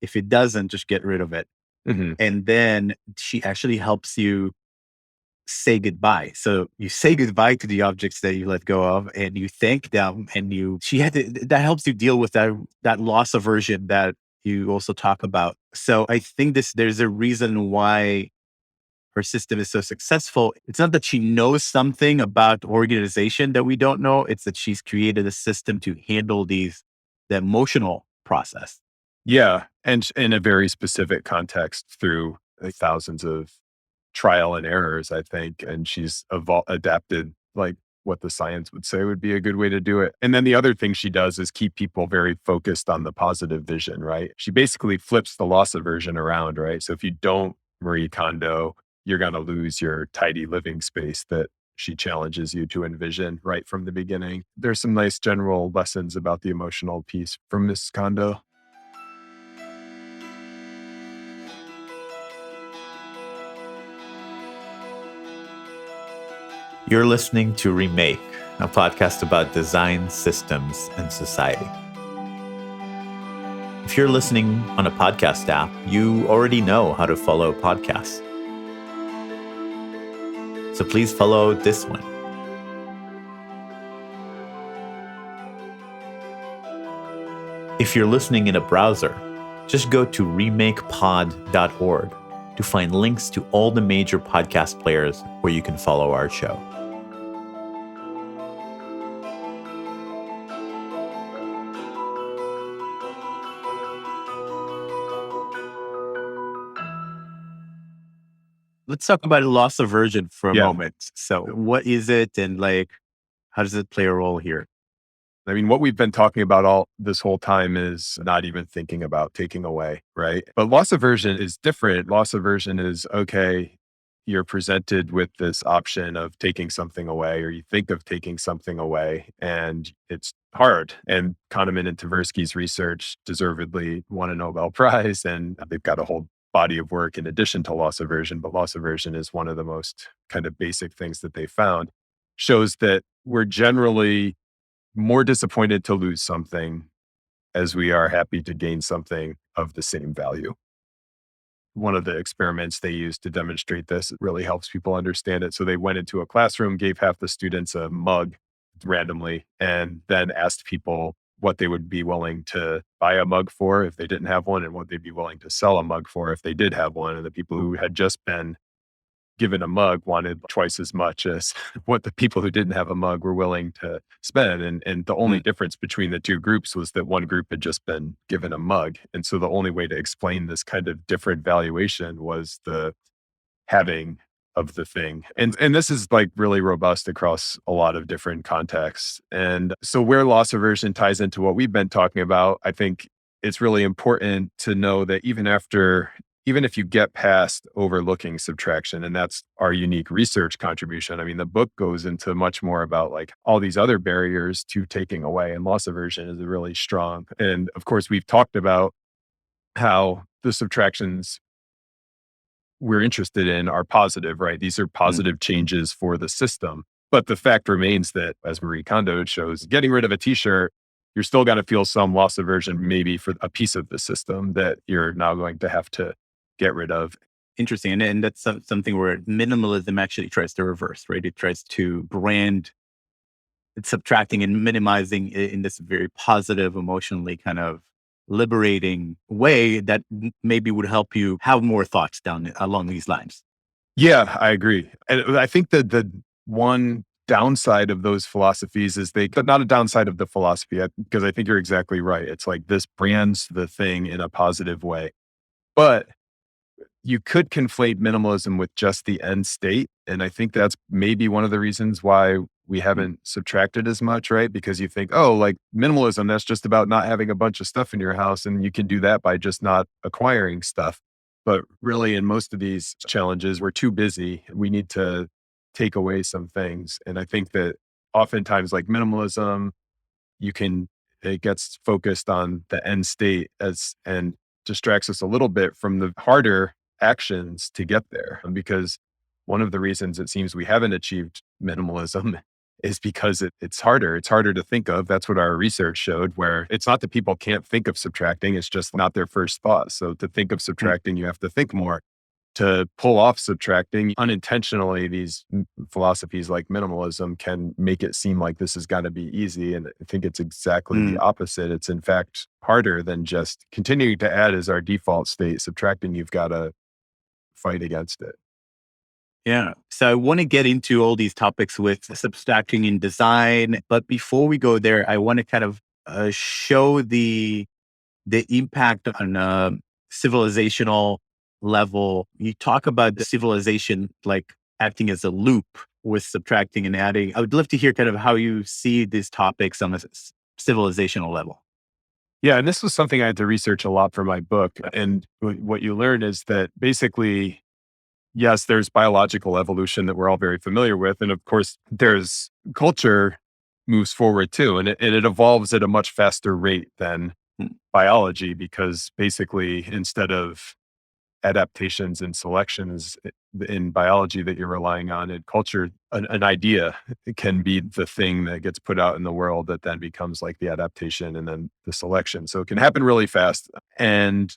If it doesn't, just get rid of it. Hmm. And then she actually helps you say goodbye. So you say goodbye to the objects that you let go of and you thank them, and that helps you deal with that loss aversion that you also talk about. So I think there's a reason why her system is so successful. It's not that she knows something about organization that we don't know. It's that she's created a system to handle the emotional process. Yeah. And in a very specific context through thousands of trial and errors, I think. And she's adapted like what the science would say would be a good way to do it. And then the other thing she does is keep people very focused on the positive vision, right? She basically flips the loss aversion around, right? So if you don't Marie Kondo, you're going to lose your tidy living space that she challenges you to envision right from the beginning. There's some nice general lessons about the emotional piece from Miss Kondo. You're listening to Remake, a podcast about design, systems, and society. If you're listening on a podcast app, you already know how to follow podcasts. So please follow this one. If you're listening in a browser, just go to remakepod.org to find links to all the major podcast players where you can follow our show. Let's talk about loss aversion for a Yeah. moment. So what is it, and like, how does it play a role here? I mean, what we've been talking about all this whole time is not even thinking about taking away, right? But loss aversion is different. Loss aversion is, okay, you're presented with this option of taking something away, or you think of taking something away, and it's hard. And Kahneman and Tversky's research deservedly won a Nobel Prize, and they've got a whole body of work in addition to loss aversion, but loss aversion is one of the most kind of basic things that they found, shows that we're generally more disappointed to lose something as we are happy to gain something of the same value. One of the experiments they used to demonstrate this, it really helps people understand it. So they went into a classroom, gave half the students a mug randomly, and then asked people what they would be willing to buy a mug for if they didn't have one, and what they'd be willing to sell a mug for if they did have one. And the people who had just been given a mug wanted twice as much as what the people who didn't have a mug were willing to spend. And the only difference between the two groups was that one group had just been given a mug. And so the only way to explain this kind of different valuation was the having of the thing. And this is like really robust across a lot of different contexts. And so where loss aversion ties into what we've been talking about, I think it's really important to know that even if you get past overlooking subtraction, and that's our unique research contribution. I mean, the book goes into much more about like all these other barriers to taking away, and loss aversion is really strong. And of course, we've talked about how the subtractions we're interested in are positive, right? These are positive changes for the system. But the fact remains that, as Marie Kondo shows, getting rid of a t-shirt, you're still going to feel some loss aversion, maybe for a piece of the system that you're now going to have to get rid of. Interesting. And that's something where minimalism actually tries to reverse, right? It tries to brand subtracting and minimizing in this very positive, emotionally kind of liberating way that maybe would help you have more thoughts down along these lines. Yeah, I agree. And I think that the one downside of those philosophies is but not a downside of the philosophy, because I think you're exactly right. It's like this brands the thing in a positive way. But you could conflate minimalism with just the end state. And I think that's maybe one of the reasons why we haven't subtracted as much, right? Because you think, oh, like minimalism, that's just about not having a bunch of stuff in your house. And you can do that by just not acquiring stuff. But really, in most of these challenges, we're too busy. We need to take away some things. And I think that oftentimes, like minimalism, it gets focused on the end state and distracts us a little bit from the harder actions to get there. Because one of the reasons it seems we haven't achieved minimalism is because it's harder. It's harder to think of. That's what our research showed, where it's not that people can't think of subtracting. It's just not their first thought. So to think of subtracting, you have to think more. To pull off subtracting unintentionally, these philosophies like minimalism can make it seem like this has got to be easy. And I think it's exactly the opposite. It's in fact harder than just continuing to add as our default state. Subtracting, you've got to fight against it. Yeah. So I want to get into all these topics with subtracting in design. But before we go there, I want to kind of show the impact on a civilizational level. You talk about the civilization like acting as a loop with subtracting and adding. I would love to hear kind of how you see these topics on a civilizational level. Yeah, and this was something I had to research a lot for my book. And what you learn is that basically, yes, there's biological evolution that we're all very familiar with. And of course, there's culture moves forward too. And it evolves at a much faster rate than biology, because basically, instead of adaptations and selections in biology that you're relying on, in culture, an idea can be the thing that gets put out in the world that then becomes like the adaptation and then the selection. So it can happen really fast. And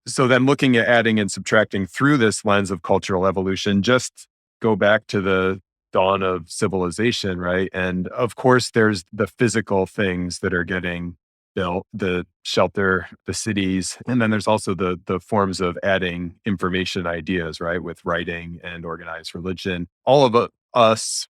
so then looking at adding and subtracting through this lens of cultural evolution, just go back to the dawn of civilization, right? And of course, there's the physical things that are getting built, the shelter, the cities. And then there's also the forms of adding information ideas, right? With writing and organized religion. All of us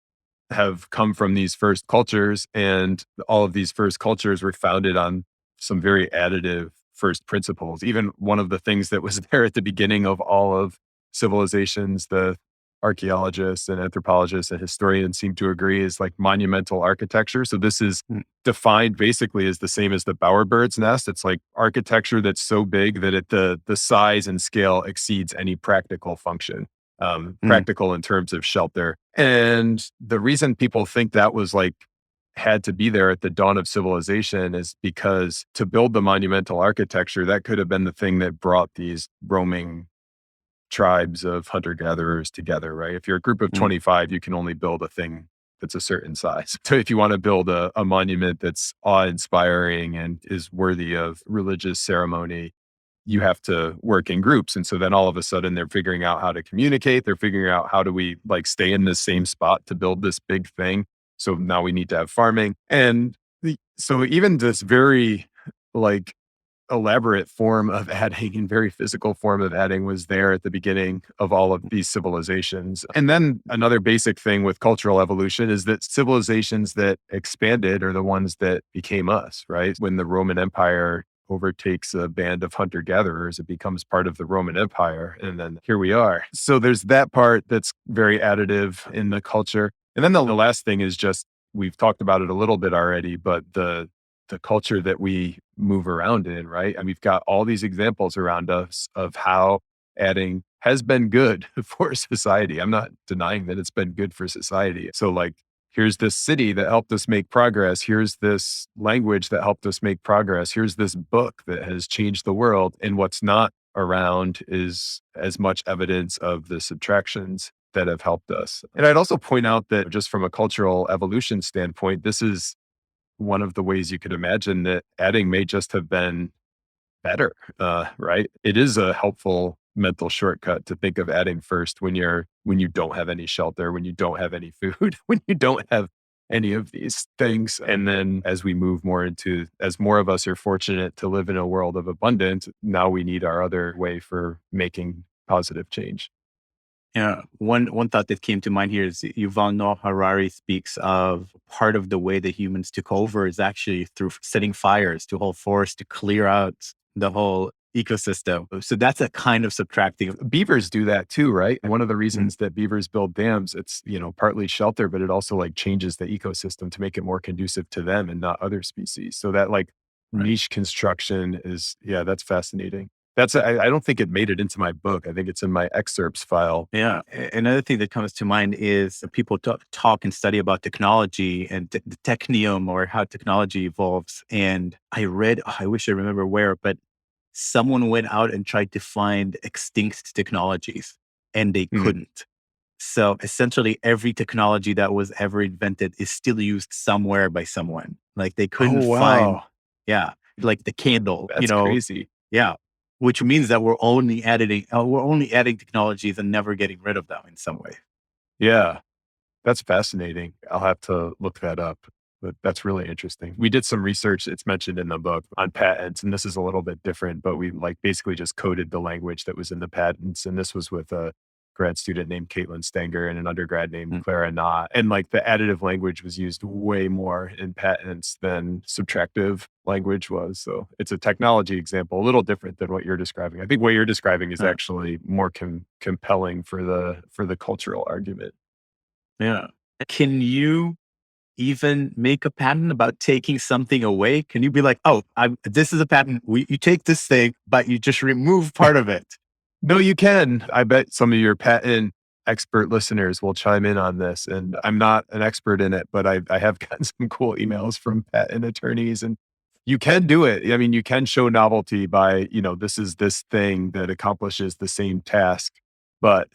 have come from these first cultures, and all of these first cultures were founded on some very additive first principles. Even one of the things that was there at the beginning of all of civilizations, the archaeologists and anthropologists and historians seem to agree, is like monumental architecture. So this is defined basically as the same as the bowerbird's nest. It's like architecture that's so big that the size and scale exceeds any practical function, practical in terms of shelter. And the reason people think that was like had to be there at the dawn of civilization is because to build the monumental architecture, that could have been the thing that brought these roaming tribes of hunter-gatherers together, right? If you're a group of 25, you can only build a thing that's a certain size. So if you want to build a monument that's awe-inspiring and is worthy of religious ceremony, you have to work in groups. And so then all of a sudden they're figuring out how to communicate. They're figuring out how do we like stay in the same spot to build this big thing. So now we need to have farming. And so even this very like elaborate form of adding and very physical form of adding was there at the beginning of all of these civilizations. And then another basic thing with cultural evolution is that civilizations that expanded are the ones that became us, right? When the Roman Empire overtakes a band of hunter gatherers, it becomes part of the Roman Empire. And then here we are. So there's that part that's very additive in the culture. And then the last thing is just, we've talked about it a little bit already, but the culture that we move around in, right? And we've got all these examples around us of how adding has been good for society. I'm not denying that it's been good for society. So like, here's this city that helped us make progress. Here's this language that helped us make progress. Here's this book that has changed the world. And what's not around is as much evidence of the subtractions that have helped us. And I'd also point out that just from a cultural evolution standpoint, this is one of the ways you could imagine that adding may just have been better, right? It is a helpful mental shortcut to think of adding first when you don't have any shelter, when you don't have any food, when you don't have any of these things. And then as we move more into, as more of us are fortunate to live in a world of abundance, now we need our other way for making positive change. Yeah. One thought that came to mind here is Yuval Noah Harari speaks of part of the way that humans took over is actually through setting fires to whole forests to clear out the whole ecosystem. So that's a kind of subtracting. Beavers do that too, right? One of the reasons that beavers build dams, it's, partly shelter, but it also like changes the ecosystem to make it more conducive to them and not other species. So that like niche construction is, that's fascinating. I don't think it made it into my book. I think it's in my excerpts file. Yeah. Another thing that comes to mind is people talk and study about technology and the technium or how technology evolves. And I wish I remember where, but someone went out and tried to find extinct technologies and they couldn't. So essentially every technology that was ever invented is still used somewhere by someone. Like they couldn't find, like the candle, That's crazy. Yeah. Which means that we're only adding technologies and never getting rid of them in some way. Yeah, that's fascinating. I'll have to look that up, but that's really interesting. We did some research, it's mentioned in the book, on patents, and this is a little bit different, but we like basically just coded the language that was in the patents. And this was with a grad student named Caitlin Stenger and an undergrad named Clara Knott. And like the additive language was used way more in patents than subtractive language was. So it's a technology example, a little different than what you're describing. I think what you're describing is actually more compelling for the cultural argument. Yeah. Can you even make a patent about taking something away? Can you be like, this is a patent. You take this thing, but you just remove part of it. No, you can. I bet some of your patent expert listeners will chime in on this. And I'm not an expert in it, but I have gotten some cool emails from patent attorneys, and you can do it. I mean, you can show novelty by, this is this thing that accomplishes the same task, but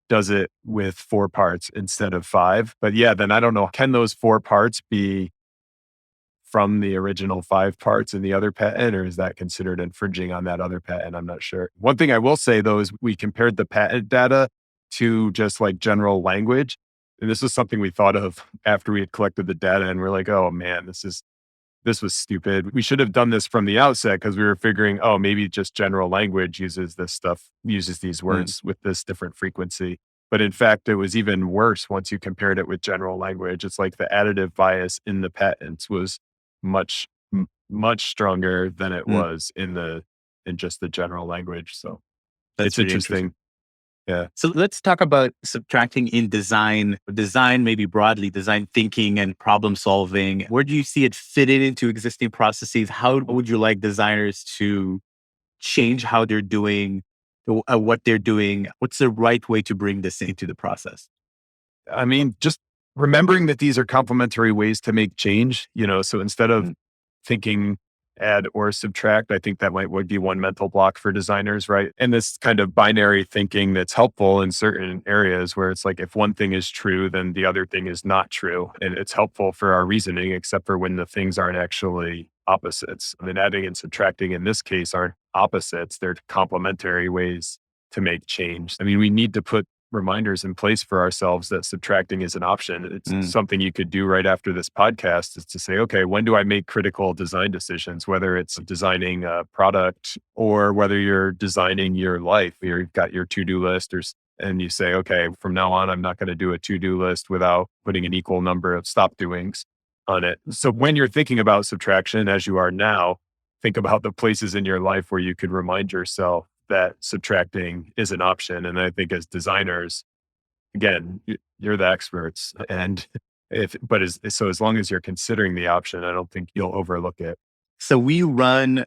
does it with 4 parts instead of 5. But then I don't know, can those 4 parts be from the original 5 parts in the other patent, or is that considered infringing on that other patent? I'm not sure. One thing I will say though, is we compared the patent data to just like general language. And this was something we thought of after we had collected the data, and we're like, oh man, this was stupid. We should have done this from the outset, because we were figuring, maybe just general language uses these words with this different frequency. But in fact, it was even worse once you compared it with general language. It's like the additive bias in the patents was much stronger than it was in just the general language. So that's it's really interesting. Yeah. So let's talk about subtracting in design, maybe broadly, design thinking and problem solving. Where do you see it fitting into existing processes? How would you like designers to change how they're doing, what they're doing? What's the right way to bring this into the process? I mean, just remembering that these are complementary ways to make change, so instead of thinking add or subtract. I think that would be one mental block for designers, right? And this kind of binary thinking that's helpful in certain areas where it's like if one thing is true, then the other thing is not true. And it's helpful for our reasoning, except for when the things aren't actually opposites. I mean, adding and subtracting in this case aren't opposites, they're complementary ways to make change. I mean, we need to put reminders in place for ourselves that subtracting is an option. It's something you could do right after this podcast is to say, okay, when do I make critical design decisions, whether it's designing a product or whether you're designing your life, you've got your to-do list and you say, okay, from now on, I'm not going to do a to-do list without putting an equal number of stop doings on it. So when you're thinking about subtraction, as you are now, think about the places in your life where you could remind yourself that subtracting is an option. And I think as designers, again, you're the experts. And as long as you're considering the option, I don't think you'll overlook it. So we run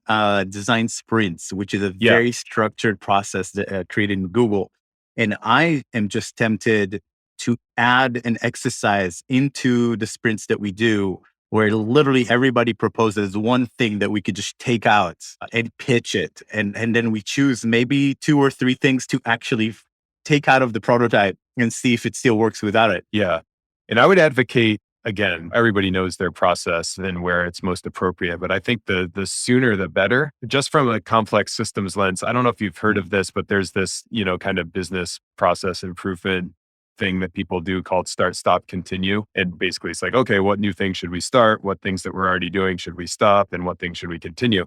design sprints, which is a very structured process that, created in Google. And I am just tempted to add an exercise into the sprints that we do where literally everybody proposes one thing that we could just take out and pitch it. And then we choose maybe 2 or 3 things to actually take out of the prototype and see if it still works without it. Yeah. And I would advocate, again, everybody knows their process and where it's most appropriate, but I think the sooner the better. Just from a complex systems lens, I don't know if you've heard of this, but there's this, kind of business process improvement thing that people do called start, stop, continue. And basically it's like, okay, what new things should we start? What things that we're already doing should we stop? And what things should we continue?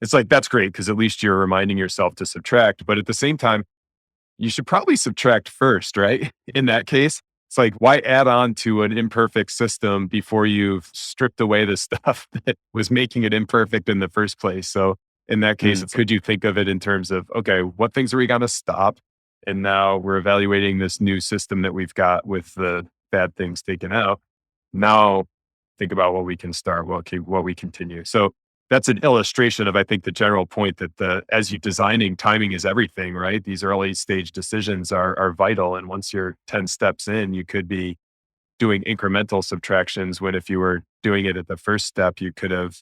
It's like, that's great because at least you're reminding yourself to subtract. But at the same time, you should probably subtract first, right? In that case, it's like, why add on to an imperfect system before you've stripped away the stuff that was making it imperfect in the first place? So in that case, could you think of it in terms of, okay, what things are we going to stop? And now we're evaluating this new system that we've got with the bad things taken out. Now think about what we can start, what we continue. So that's an illustration of, I think, the general point that as you're designing, timing is everything, right? These early stage decisions are vital. And once you're 10 steps in, you could be doing incremental subtractions when if you were doing it at the first step, you could have,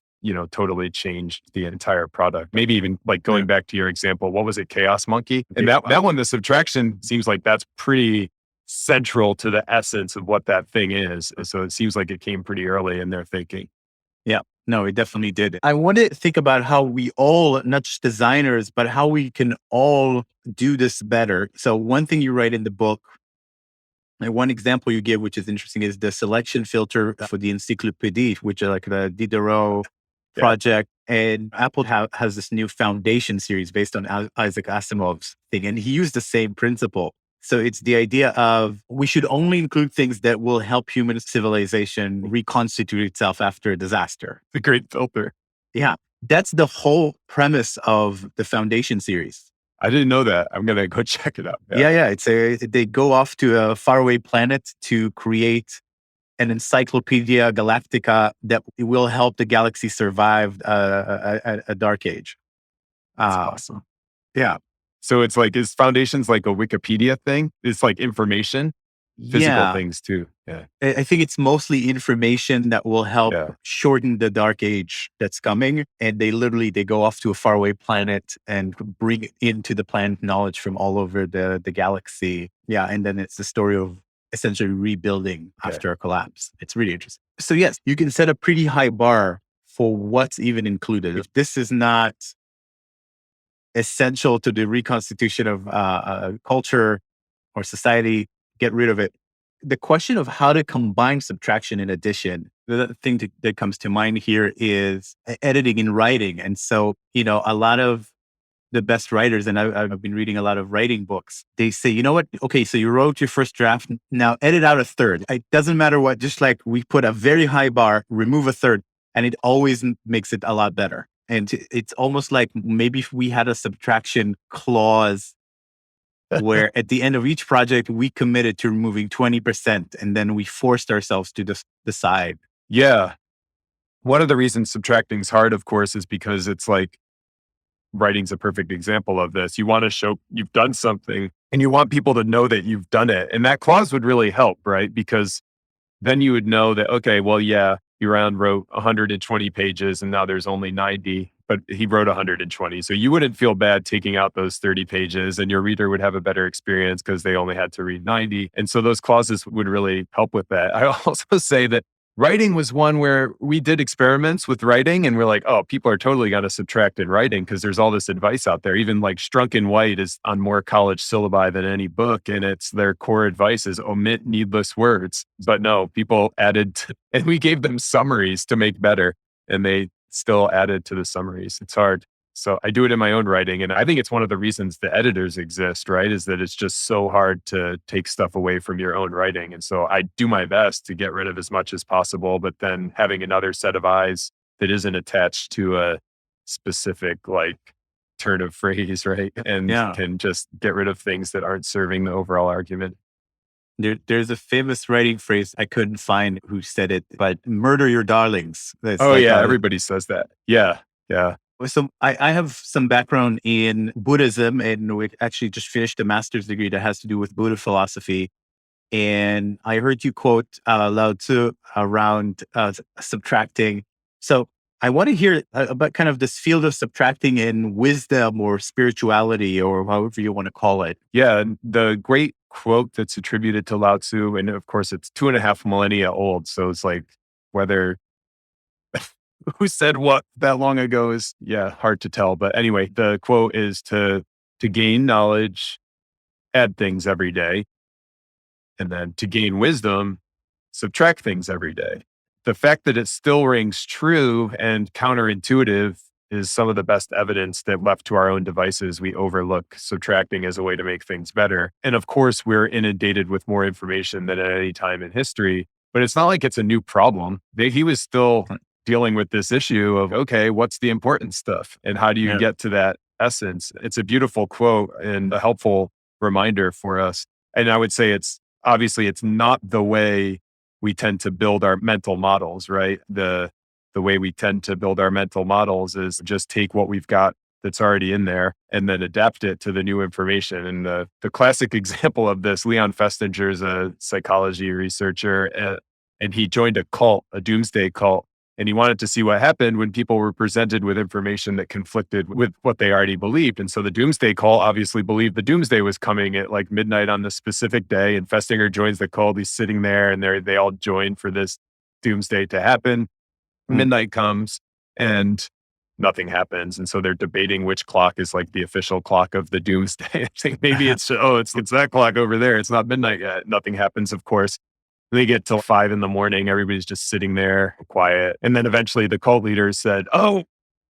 totally changed the entire product. Maybe even like going back to your example, what was it? Chaos Monkey. And that one, the subtraction seems like that's pretty central to the essence of what that thing is. So it seems like it came pretty early in their thinking. Yeah, no, it definitely did. I want to think about how we all, not just designers, but how we can all do this better. So one thing you write in the book, and one example you give, which is interesting, is the selection filter for the encyclopédie, which is like the Diderot project. And Apple has this new foundation series based on Isaac Asimov's thing. And he used the same principle. So it's the idea of we should only include things that will help human civilization reconstitute itself after a disaster. The great filter. Yeah. That's the whole premise of the foundation series. I didn't know that. I'm going to go check it out. Yeah. They go off to a faraway planet to create an Encyclopedia Galactica that will help the galaxy survive a dark age. That's awesome. Yeah. So it's like, is foundations like a Wikipedia thing? It's like information, physical things too. Yeah. I think it's mostly information that will help shorten the dark age that's coming. And they go off to a faraway planet and bring into the planet knowledge from all over the galaxy. Yeah. And then it's the story of essentially rebuilding after a collapse. It's really interesting. So yes, you can set a pretty high bar for what's even included. If this is not essential to the reconstitution of culture or society, get rid of it. The question of how to combine subtraction and addition, the thing that comes to mind here is editing and writing. And so, a lot of the best writers, and I've been reading a lot of writing books, they say, you know what? Okay, so you wrote your first draft. Now edit out a third. It doesn't matter what, just like we put a very high bar, remove a third, and it always makes it a lot better. And it's almost like maybe if we had a subtraction clause where at the end of each project, we committed to removing 20% and then we forced ourselves to decide. Yeah. One of the reasons subtracting is hard, of course, is because it's like writing's a perfect example of this. You want to show you've done something and you want people to know that you've done it. And that clause would really help, right? Because then you would know that, okay, well, yeah, Yuran wrote 120 pages and now there's only 90, but he wrote 120. So you wouldn't feel bad taking out those 30 pages and your reader would have a better experience because they only had to read 90. And so those clauses would really help with that. I also say that writing was one where we did experiments with writing and we're like, oh, people are totally going to subtract in writing because there's all this advice out there. Even like Strunk and White is on more college syllabi than any book. And it's their core advice is omit needless words. But no, people added, and we gave them summaries to make better. And they still added to the summaries. It's hard. So I do it in my own writing. And I think it's one of the reasons the editors exist, right? Is that it's just so hard to take stuff away from your own writing. And so I do my best to get rid of as much as possible, but then having another set of eyes that isn't attached to a specific like turn of phrase, right? And can just get rid of things that aren't serving the overall argument. There's a famous writing phrase, I couldn't find who said it, but murder your darlings. That's Everybody says that. Yeah. So I have some background in Buddhism, and we actually just finished a master's degree that has to do with Buddha philosophy. And I heard you quote Lao Tzu around subtracting. So I want to hear about kind of this field of subtracting in wisdom or spirituality or however you want to call it. Yeah. And the great quote that's attributed to Lao Tzu, and of course it's 2.5 millennia old. So it's like whether who said what that long ago is, hard to tell. But anyway, the quote is to gain knowledge, add things every day. And then to gain wisdom, subtract things every day. The fact that it still rings true and counterintuitive is some of the best evidence that left to our own devices, we overlook subtracting as a way to make things better. And of course, we're inundated with more information than at any time in history, but it's not like it's a new problem. He was still dealing with this issue of, okay, what's the important stuff? And how do you get to that essence? It's a beautiful quote and a helpful reminder for us. And I would say it's not the way we tend to build our mental models, right? The way we tend to build our mental models is just take what we've got that's already in there and then adapt it to the new information. And the classic example of this, Leon Festinger is a psychology researcher, and he joined a cult, a doomsday cult. And he wanted to see what happened when people were presented with information that conflicted with what they already believed. And so the doomsday cult obviously believed the doomsday was coming at like midnight on this specific day. And Festinger joins the cult. He's sitting there and they all join for this doomsday to happen. Midnight comes and nothing happens. And so they're debating which clock is like the official clock of the doomsday. I think maybe it's that clock over there. It's not midnight yet. Nothing happens, of course. They get till 5 a.m. Everybody's just sitting there quiet. And then eventually the cult leaders said, oh,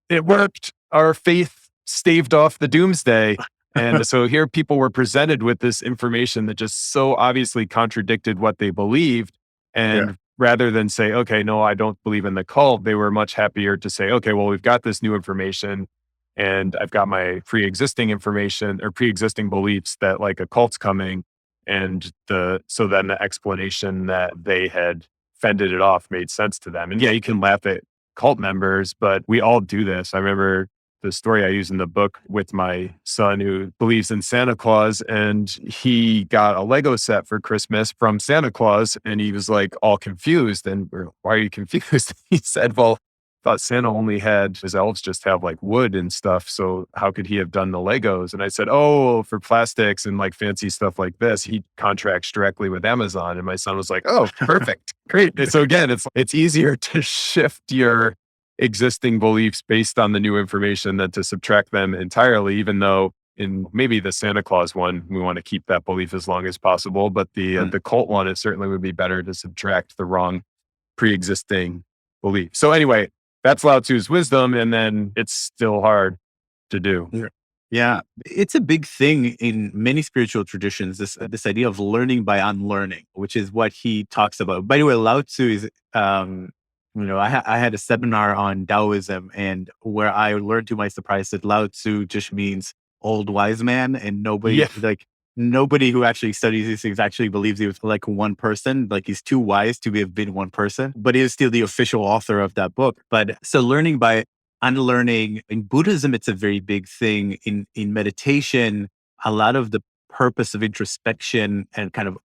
it worked. Our faith staved off the doomsday. And so here people were presented with this information that just so obviously contradicted what they believed. And rather than say, okay, no, I don't believe in the cult, they were much happier to say, okay, well, we've got this new information and I've got my pre-existing information or pre-existing beliefs that like a cult's coming. And so then the explanation that they had fended it off made sense to them. And you can laugh at cult members, but we all do this. I remember the story I use in the book with my son who believes in Santa Claus, and he got a Lego set for Christmas from Santa Claus, and he was like all confused. And why are you confused? He said, well, thought Santa only had, his elves just have like wood and stuff. So how could he have done the Legos? And I said, oh, for plastics and like fancy stuff like this, he contracts directly with Amazon. And my son was like, oh, perfect. Great. And so again, it's easier to shift your existing beliefs based on the new information than to subtract them entirely, even though in maybe the Santa Claus one, we want to keep that belief as long as possible. But the cult one, it certainly would be better to subtract the wrong pre-existing belief. So anyway, that's Lao Tzu's wisdom, and then it's still hard to do. Yeah, it's a big thing in many spiritual traditions, this idea of learning by unlearning, which is what he talks about. By the way, Lao Tzu is, I had a seminar on Taoism, and where I learned to my surprise that Lao Tzu just means old wise man, and nobody who actually studies these things actually believes he was like one person. Like he's too wise to have been one person, but he is still the official author of that book. But so learning by unlearning in Buddhism, it's a very big thing. In meditation, a lot of the purpose of introspection and kind of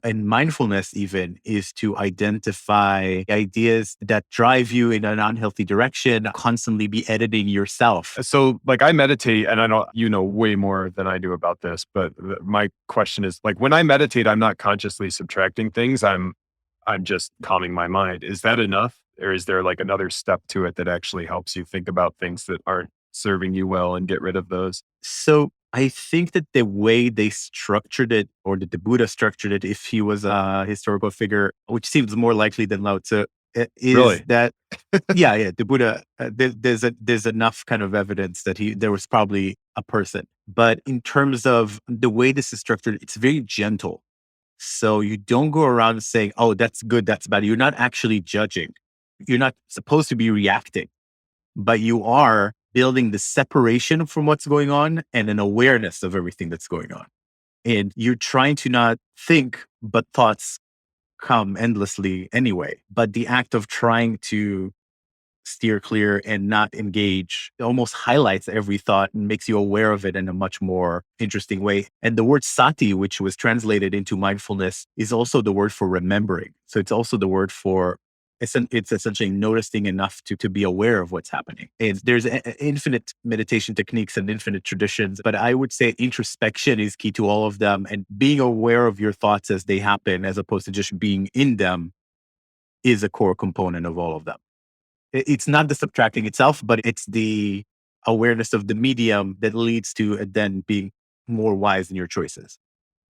and mindfulness even is to identify ideas that drive you in an unhealthy direction, constantly be editing yourself. So, like, I meditate, and I know you know way more than I do about this, but my question is, like, when I meditate, I'm not consciously subtracting things. I'm just calming my mind. Is that enough, or is there like another step to it that actually helps you think about things that aren't serving you well and get rid of those? So I think that the way they structured it, or that the Buddha structured it, if he was a historical figure, which seems more likely than Lao Tzu, is Really? that yeah, the Buddha. There's enough kind of evidence that there was probably a person. But in terms of the way this is structured, it's very gentle. So you don't go around saying, "Oh, that's good, that's bad." You're not actually judging. You're not supposed to be reacting, but you are building the separation from what's going on and an awareness of everything that's going on. And you're trying to not think, but thoughts come endlessly anyway. But the act of trying to steer clear and not engage almost highlights every thought and makes you aware of it in a much more interesting way. And the word sati, which was translated into mindfulness, is also the word for remembering. So it's also the word for it's essentially noticing enough to be aware of what's happening. And there's infinite meditation techniques and infinite traditions, but I would say introspection is key to all of them, and being aware of your thoughts as they happen, as opposed to just being in them, is a core component of all of them. It's not the subtracting itself, but it's the awareness of the medium that leads to then being more wise in your choices.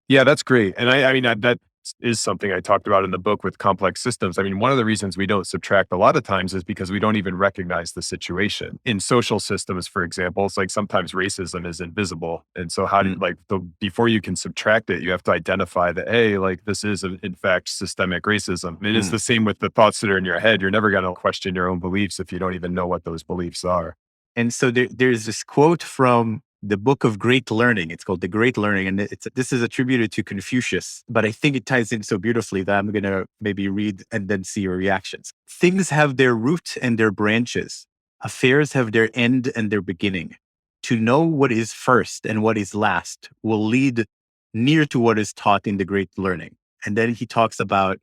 Yeah, that's great. And I mean, that is something I talked about in the book with complex systems. I mean, one of the reasons we don't subtract a lot of times is because we don't even recognize the situation. In social systems, for example, it's like sometimes racism is invisible. And so how do Mm. like before you can subtract it, you have to identify that, hey, like this is in fact systemic racism. And it's Mm. the same with the thoughts that are in your head. You're never going to question your own beliefs if you don't even know what those beliefs are. And so there's this quote from the book of Great Learning. It's called The Great Learning. And this is attributed to Confucius, but I think it ties in so beautifully that I'm going to maybe read and then see your reactions. Things have their root and their branches. Affairs have their end and their beginning. To know what is first and what is last will lead near to what is taught in the Great Learning. And then he talks about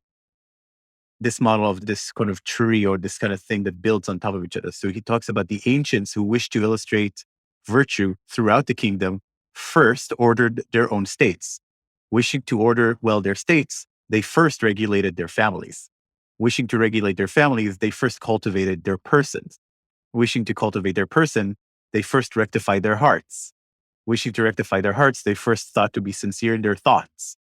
this model of this kind of tree or this kind of thing that builds on top of each other. So he talks about the ancients who wish to illustrate virtue throughout the kingdom first ordered their own states. Wishing to order well their states, they first regulated their families. Wishing to regulate their families, they first cultivated their persons. Wishing to cultivate their person, they first rectified their hearts. Wishing to rectify their hearts, they first thought to be sincere in their thoughts.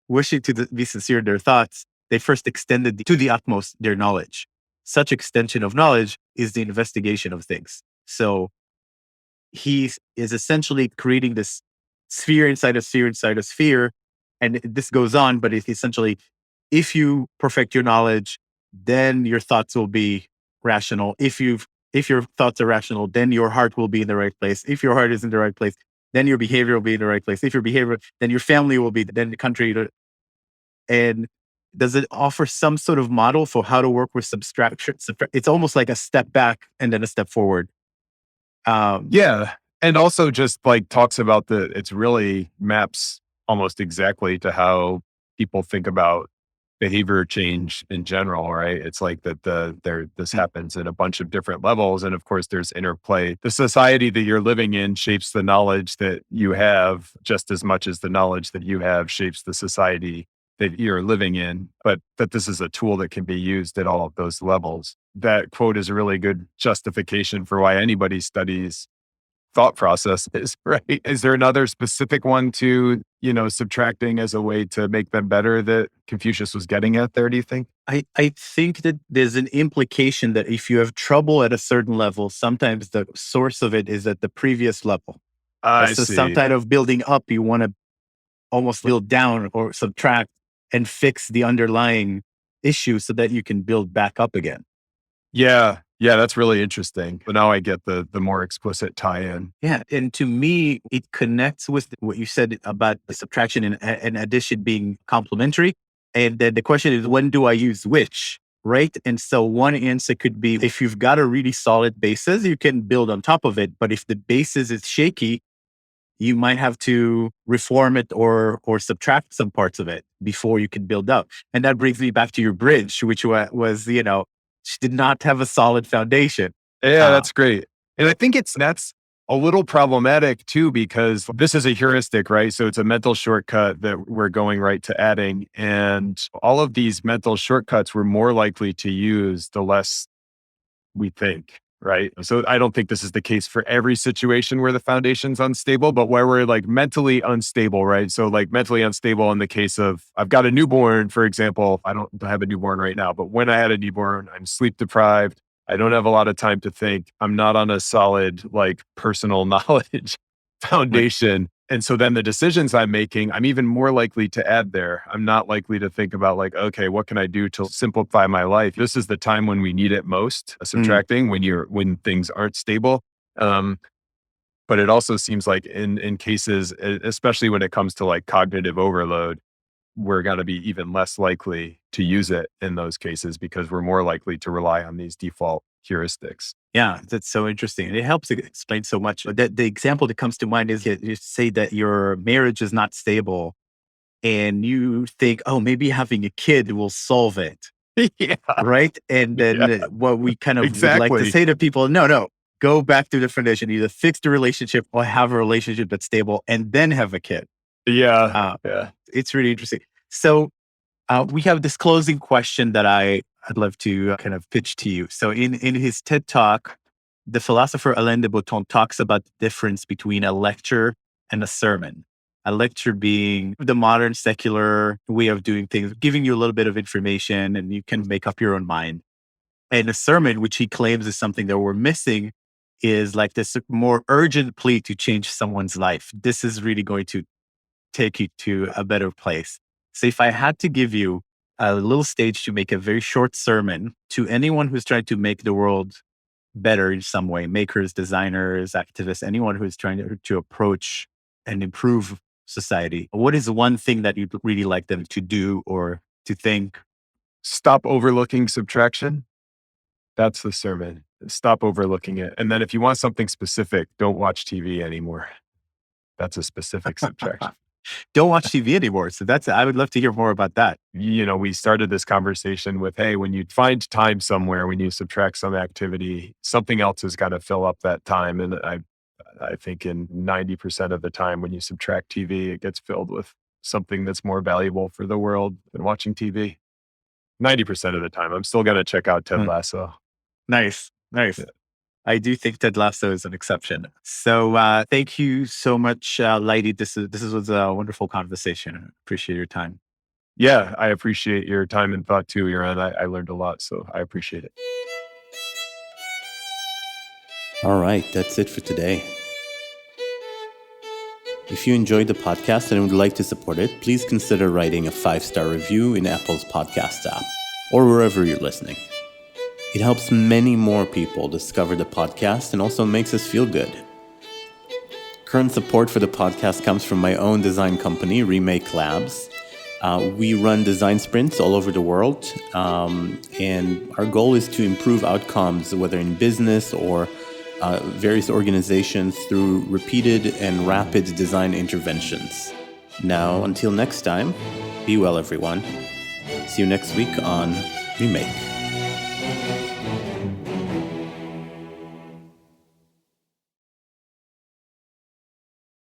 Wishing to be sincere in their thoughts, they first extended to the utmost their knowledge. Such extension of knowledge is the investigation of things. So he is essentially creating this sphere inside a sphere inside a sphere. And this goes on, but it's essentially, if you perfect your knowledge, then your thoughts will be rational. If your thoughts are rational, then your heart will be in the right place. If your heart is in the right place, then your behavior will be in the right place. If your behavior, then your family will be, then the country. And does it offer some sort of model for how to work with subtraction? It's almost like a step back and then a step forward. Yeah. And also just like talks about it's really maps almost exactly to how people think about behavior change in general, right? It's like that this happens at a bunch of different levels. And of course there's interplay. The society that you're living in shapes the knowledge that you have just as much as the knowledge that you have shapes the society that you're living in, but that this is a tool that can be used at all of those levels. That quote is a really good justification for why anybody studies thought processes, right? Is there another specific one to, subtracting as a way to make them better that Confucius was getting at there, do you think? I think that there's an implication that if you have trouble at a certain level, sometimes the source of it is at the previous level. I So see. some of building up, you want to almost build down or subtract and fix the underlying issue so that you can build back up again. Yeah. Yeah, that's really interesting. But now I get the more explicit tie-in. Yeah. And to me, it connects with what you said about the subtraction and addition being complementary. And then the question is, when do I use which? Right. And so one answer could be, if you've got a really solid basis, you can build on top of it. But if the basis is shaky, you might have to reform it or subtract some parts of it before you can build up. And that brings me back to your bridge, which was, she did not have a solid foundation. Yeah, Uh, that's great. And I think that's a little problematic too, because this is a heuristic, right? So it's a mental shortcut that we're going right to adding. And all of these mental shortcuts we're more likely to use the less we think, right? So I don't think this is the case for every situation where the foundation's unstable, but where we're like mentally unstable, right? So like mentally unstable in the case of I've got a newborn, for example. I don't have a newborn right now, but when I had a newborn, I'm sleep deprived. I don't have a lot of time to think. I'm not on a solid like personal knowledge like, foundation. And so then the decisions I'm making, I'm even more likely to add there. I'm not likely to think about like, okay, what can I do to simplify my life? This is the time when we need it most, mm, subtracting, when things aren't stable. Um, but it also seems like in cases, especially when it comes to like cognitive overload, we're going to be even less likely to use it in those cases because we're more likely to rely on these default heuristics. yeah, that's so interesting. And it helps explain so much. The example that comes to mind is you say that your marriage is not stable and you think, oh, maybe having a kid will solve it. Yeah, Right. And then yeah, what we kind of would like to exactly. say to people, no, go back to the foundation, either fix the relationship or have a relationship that's stable and then have a kid. Yeah, Uh, yeah. it's really interesting. So we have this closing question that I'd love to kind of pitch to you. So in his TED Talk, the philosopher Alain de Botton talks about the difference between a lecture and a sermon. A lecture being the modern secular way of doing things, giving you a little bit of information and you can make up your own mind. And a sermon, which he claims is something that we're missing, is like this more urgent plea to change someone's life. This is really going to take you to a better place. So if I had to give you a little stage to make a very short sermon to anyone who's trying to make the world better in some way, makers, designers, activists, anyone who's trying to approach and improve society, what is one thing that you'd really like them to do or to think? Stop overlooking subtraction. That's the sermon. Stop overlooking it. And then if you want something specific, don't watch TV anymore. That's a specific subtraction. Don't watch TV anymore. So I would love to hear more about that. We started this conversation with, hey, when you find time somewhere, when you subtract some activity, something else has got to fill up that time. And I think in 90% of the time when you subtract TV, it gets filled with something that's more valuable for the world than watching TV. 90% of the time. I'm still going to check out Ted Hmm. Lasso. Nice. Yeah. I do think Ted Lasso is an exception. So thank you so much, Leidy. This was a wonderful conversation. I appreciate your time. Yeah, I appreciate your time and thought too, Yaron. I learned a lot, so I appreciate it. All right, that's it for today. If you enjoyed the podcast and would like to support it, please consider writing a 5-star review in Apple's podcast app or wherever you're listening. It helps many more people discover the podcast and also makes us feel good. Current support for the podcast comes from my own design company, Remake Labs. We run design sprints all over the world, and our goal is to improve outcomes, whether in business or various organizations, through repeated and rapid design interventions. Now, until next time, be well, everyone. See you next week on Remake.